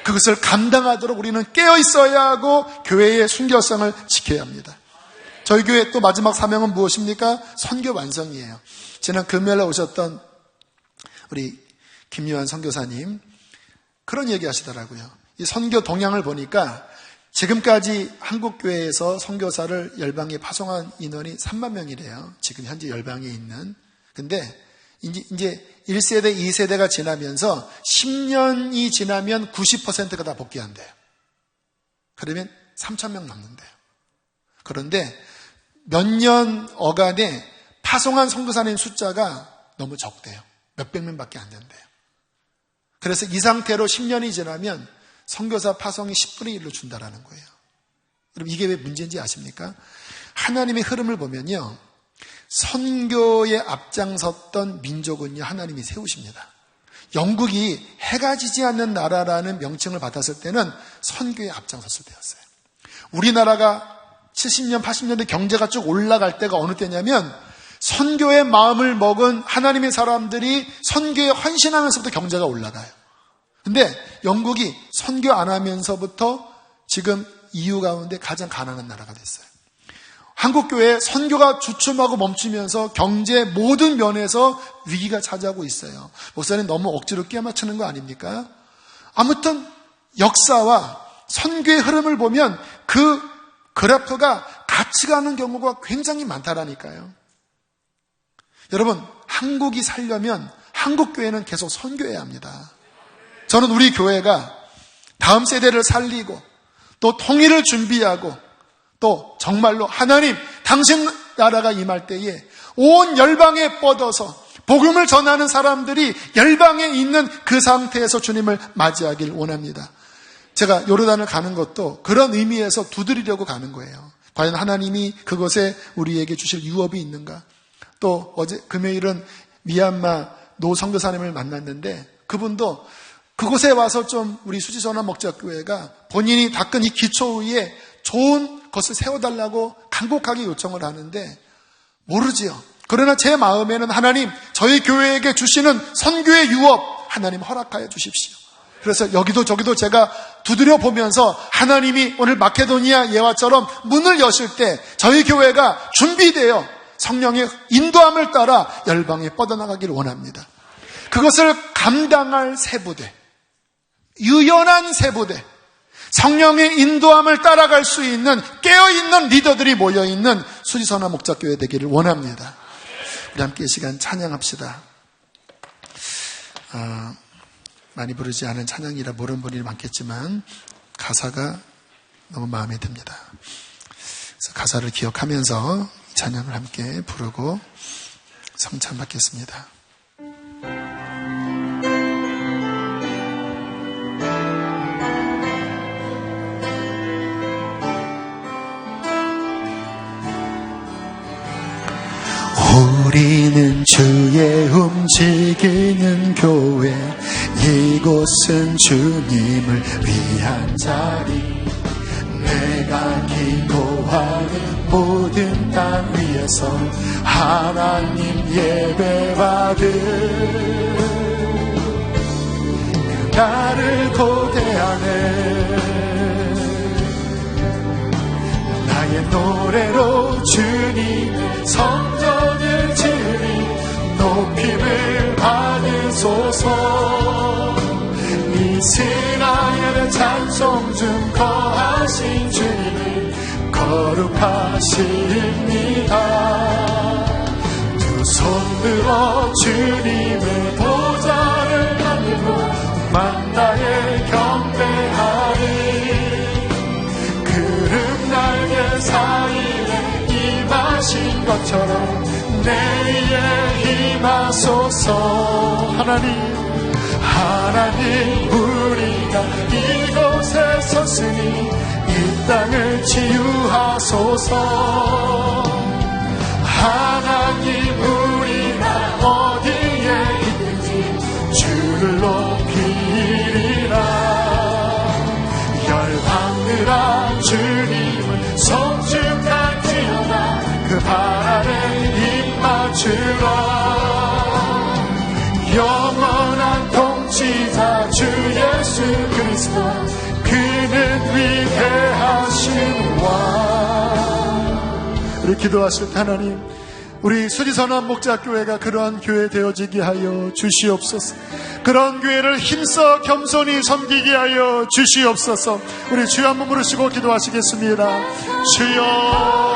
그것을 감당하도록 우리는 깨어 있어야 하고 교회의 순결성을 지켜야 합니다. 저희 교회 또 마지막 사명은 무엇입니까? 선교 완성이에요. 지난 금요일에 오셨던 우리 김유한 선교사님 그런 얘기 하시더라고요. 이 선교 동향을 보니까 지금까지 한국교회에서 선교사를 열방에 파송한 인원이 3만 명이래요. 지금 현재 열방에 있는. 근데 이제 1세대, 2세대가 지나면서 10년이 지나면 90%가 다 복귀한대요. 그러면 3천 명 남는대요. 그런데 몇 년 어간에 파송한 선교사님 숫자가 너무 적대요. 몇백 명밖에 안 된대요. 그래서 이 상태로 10년이 지나면 선교사 파송이 10분의 1로 준다라는 거예요. 여러분 이게 왜 문제인지 아십니까? 하나님의 흐름을 보면요, 선교에 앞장섰던 민족은요 하나님이 세우십니다. 영국이 해가 지지 않는 나라라는 명칭을 받았을 때는 선교에 앞장섰을 때였어요. 우리나라가 70년, 80년대 경제가 쭉 올라갈 때가 어느 때냐면 선교의 마음을 먹은 하나님의 사람들이 선교에 헌신하면서부터 경제가 올라가요. 근데 영국이 선교 안 하면서부터 지금 EU 가운데 가장 가난한 나라가 됐어요. 한국교회 선교가 주춤하고 멈추면서 경제 모든 면에서 위기가 차지하고 있어요. 목사님 너무 억지로 끼워 맞추는 거 아닙니까? 아무튼 역사와 선교의 흐름을 보면 그 그래프가 같이 가는 경우가 굉장히 많다라니까요. 여러분, 한국이 살려면 한국교회는 계속 선교해야 합니다. 저는 우리 교회가 다음 세대를 살리고 또 통일을 준비하고 또 정말로 하나님 당신 나라가 임할 때에 온 열방에 뻗어서 복음을 전하는 사람들이 열방에 있는 그 상태에서 주님을 맞이하길 원합니다. 제가 요르단을 가는 것도 그런 의미에서 두드리려고 가는 거예요. 과연 하나님이 그것에 우리에게 주실 유업이 있는가? 또 어제 금요일은 미얀마 노 선교사님을 만났는데 그분도 그곳에 와서 좀 우리 수지선한 목자교회가 본인이 닦은 이 기초 위에 좋은 것을 세워달라고 간곡하게 요청을 하는데 모르지요. 그러나 제 마음에는 하나님 저희 교회에게 주시는 선교의 유업 하나님 허락하여 주십시오. 그래서 여기도 저기도 제가 두드려 보면서 하나님이 오늘 마케도니아 예화처럼 문을 여실 때 저희 교회가 준비되어 성령의 인도함을 따라 열방에 뻗어나가기를 원합니다. 그것을 감당할 세부대, 유연한 세부대, 성령의 인도함을 따라갈 수 있는 깨어있는 리더들이 모여있는 수지선화 목자교회 되기를 원합니다. 우리 함께 이 시간 찬양합시다. 많이 부르지 않은 찬양이라 모르는 분이 많겠지만 가사가 너무 마음에 듭니다. 그래서 가사를 기억하면서 찬양을 함께 부르고 성찬 받겠습니다. 우리는 주의 움직이는 교회, 이곳은 주님을 위한 자리. 내가 기도하는 모든 땅 위에서 하나님 예배받을 그날을 고대하네. 나의 노래로 주님의 성전을 지으니 높임을 받으소서. 이스라엘의 찬송 중 거하신 주님을 거룩하십니다. 두 손 들어 주님의 보좌를 만들고 만나에 경배하리. 구름 날개 사이에 임하신 것처럼 내에 임하소서. 하나님 우리가 이곳에 섰으니 이 땅을 치유하소서. 하나님 우리가 어디에 있든지 주를 높이리라. 열방들아 주님을 송축할지어다. 그 발 아래 입 맞추라. 영원한 통치자 주 예수 그리스도, 그는 위대하신 왕. 우리 기도하실 때 하나님, 우리 수지선한 목자교회가 그러한 교회 되어지게 하여 주시옵소서. 그런 교회를 힘써 겸손히 섬기게 하여 주시옵소서. 우리 주여 한번 부르시고 기도하시겠습니다. 주여.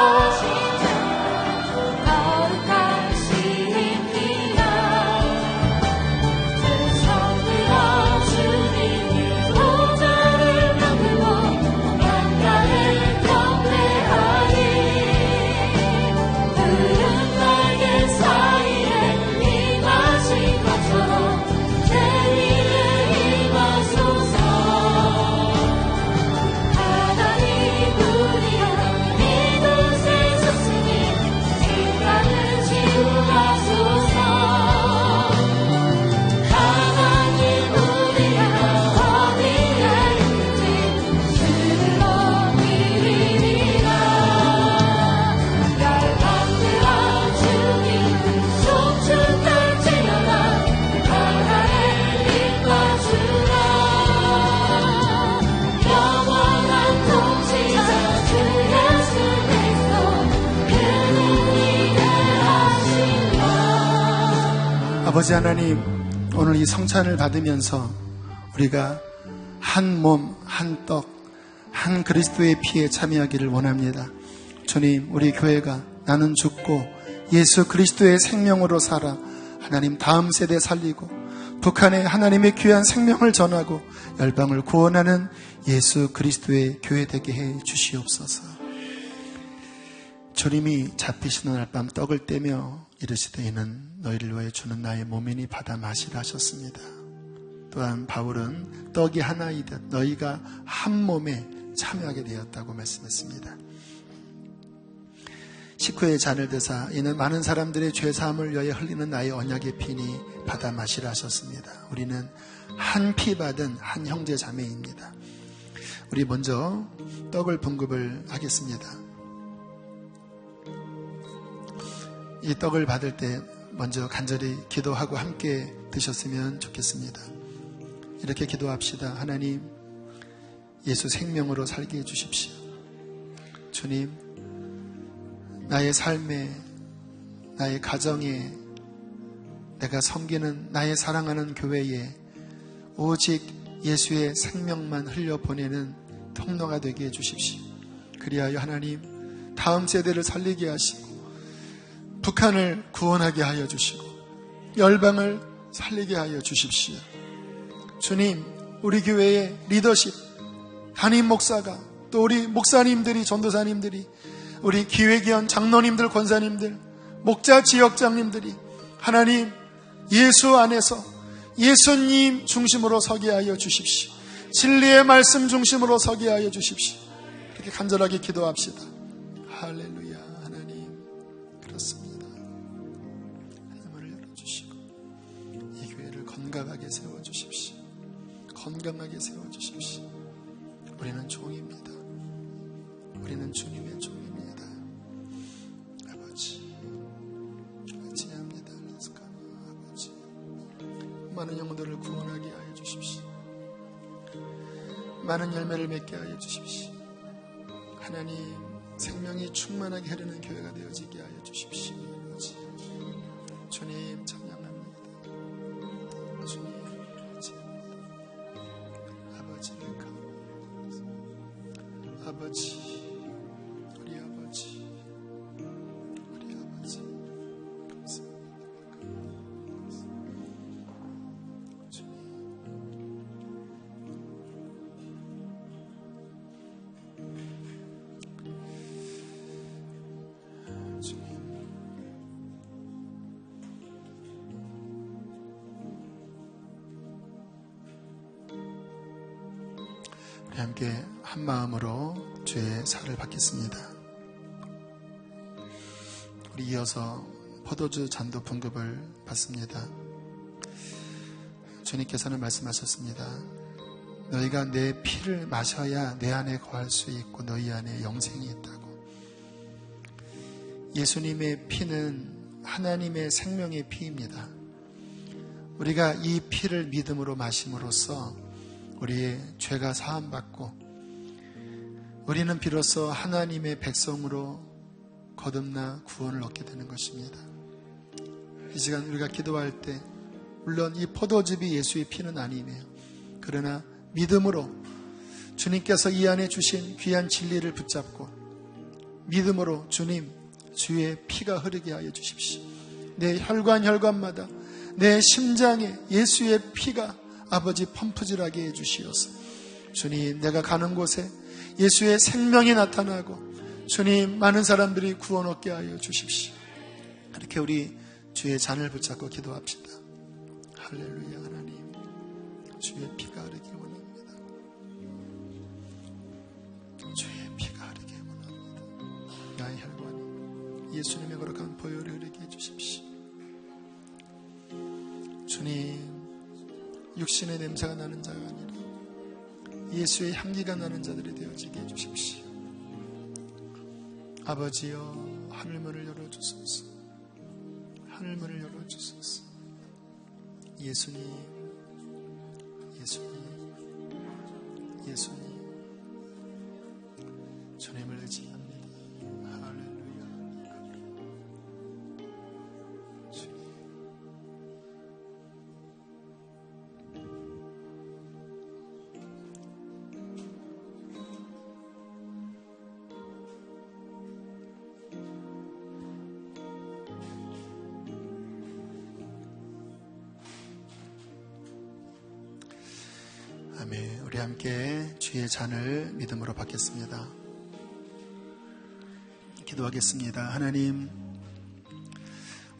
아버지 하나님, 오늘 이 성찬을 받으면서 우리가 한 몸, 한 떡, 한 그리스도의 피에 참여하기를 원합니다. 주님, 우리 교회가 나는 죽고 예수 그리스도의 생명으로 살아 하나님 다음 세대 살리고 북한에 하나님의 귀한 생명을 전하고 열방을 구원하는 예수 그리스도의 교회 되게 해 주시옵소서. 주님이 잡히시는 날 밤 떡을 떼며 이르시되 이는 너희를 위하여 주는 나의 몸이니 받아 마시라 하셨습니다. 또한 바울은 떡이 하나이듯 너희가 한 몸에 참여하게 되었다고 말씀했습니다. 식후에 잔을 드사 이는 많은 사람들의 죄사함을 위하여 흘리는 나의 언약의 피니 받아 마시라 하셨습니다. 우리는 한 피 받은 한 형제 자매입니다. 우리 먼저 떡을 분급을 하겠습니다. 이 떡을 받을 때 먼저 간절히 기도하고 함께 드셨으면 좋겠습니다. 이렇게 기도합시다. 하나님, 예수 생명으로 살게 해주십시오. 주님, 나의 삶에, 나의 가정에, 내가 섬기는 나의 사랑하는 교회에 오직 예수의 생명만 흘려보내는 통로가 되게 해주십시오. 그리하여 하나님, 다음 세대를 살리게 하시고 북한을 구원하게 하여 주시고 열방을 살리게 하여 주십시오. 주님, 우리 교회의 리더십, 담임 목사가, 또 우리 목사님들이, 전도사님들이, 우리 기획위원 장로님들, 권사님들, 목자 지역장님들이 하나님 예수 안에서 예수님 중심으로 서게 하여 주십시오. 진리의 말씀 중심으로 서게 하여 주십시오. 이렇게 간절하게 기도합시다. 할렐루야. 하나님, 그렇습니다. 하늘을 열어주시고 이 교회를 건강하게 세워주십시오. 건강하게 세워주십시오. 우리는 종입니다. 우리는 주님의 종입니다. 아버지, 지혜합니다. 아버지, 많은 영혼들을 구원하게 하여 주십시오. 많은 열매를 맺게 하여 주십시오. 하나님, 생명이 충만하게 흐르는 교회가 되어지게 하여 주십시오. 아버지, 주님 찬양합니다. 주님 아버지를 아버지, 우리 아버지, 우리 아버지, 감사합니다. 주님, 주님, 우리 함께 한 마음으로 주의 사를 받겠습니다. 우리 이어서 포도주 잔도 분급을 받습니다. 주님께서는 말씀하셨습니다. 너희가 내 피를 마셔야 내 안에 거할 수 있고 너희 안에 영생이 있다고. 예수님의 피는 하나님의 생명의 피입니다. 우리가 이 피를 믿음으로 마심으로써 우리의 죄가 사함받고 우리는 비로소 하나님의 백성으로 거듭나 구원을 얻게 되는 것입니다. 이 시간 우리가 기도할 때 물론 이 포도즙이 예수의 피는 아니에요. 그러나 믿음으로 주님께서 이 안에 주신 귀한 진리를 붙잡고 믿음으로 주님, 주의 피가 흐르게 하여 주십시오. 내 혈관마다 내 심장에 예수의 피가 아버지 펌프질하게 해주시옵소서. 주님, 내가 가는 곳에 예수의 생명이 나타나고 주님, 많은 사람들이 구원 얻게 하여 주십시오. 이렇게 우리 주의 잔을 붙잡고 기도합시다. 할렐루야. 하나님, 주의 피가 흐르기 원합니다. 주의 피가 흐르기 원합니다. 나의 혈관, 예수님의 거룩한 보혈을 흐르게 해주십시오. 주님, 육신의 냄새가 나는 자가 아니라 예수의 향기가 나는 자들이 되어지게 해주십시오. 아버지여, 하늘문을 열어주소서. 하늘문을 열어주소서. 예수님, 예수님, 예수님, 주님을 의지합니다. 할렐루야. 주님, 아멘. 우리 함께 주의 잔을 믿음으로 받겠습니다. 기도하겠습니다. 하나님,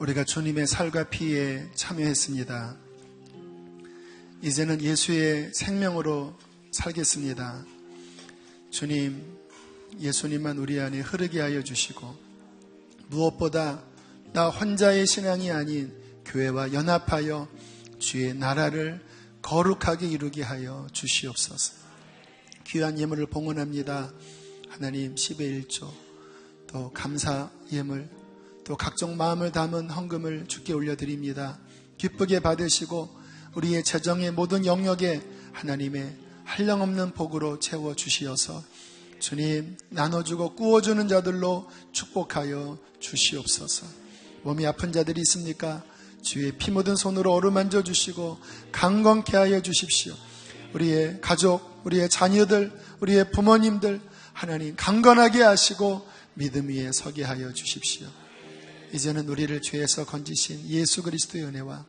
우리가 주님의 살과 피에 참여했습니다. 이제는 예수의 생명으로 살겠습니다. 주님, 예수님만 우리 안에 흐르게 하여 주시고 무엇보다 나 혼자의 신앙이 아닌 교회와 연합하여 주의 나라를 거룩하게 이루게 하여 주시옵소서. 귀한 예물을 봉헌합니다. 하나님, 10의 1조 또 감사 예물 또 각종 마음을 담은 헌금을 주께 올려드립니다. 기쁘게 받으시고 우리의 재정의 모든 영역에 하나님의 한량없는 복으로 채워주시어서 주님, 나눠주고 꾸어주는 자들로 축복하여 주시옵소서. 몸이 아픈 자들이 있습니까? 주의 피 묻은 손으로 어루만져 주시고 강건케 하여 주십시오. 우리의 가족, 우리의 자녀들, 우리의 부모님들 하나님 강건하게 하시고 믿음 위에 서게 하여 주십시오. 이제는 우리를 죄에서 건지신 예수 그리스도의 은혜와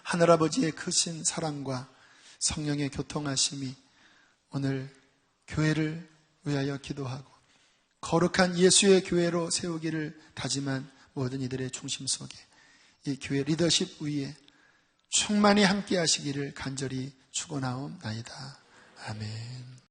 하늘아버지의 크신 사랑과 성령의 교통하심이 오늘 교회를 위하여 기도하고 거룩한 예수의 교회로 세우기를 다짐한 모든 이들의 중심 속에 이 교회 리더십 위에 충만히 함께 하시기를 간절히 축원하옵나이다. 아멘.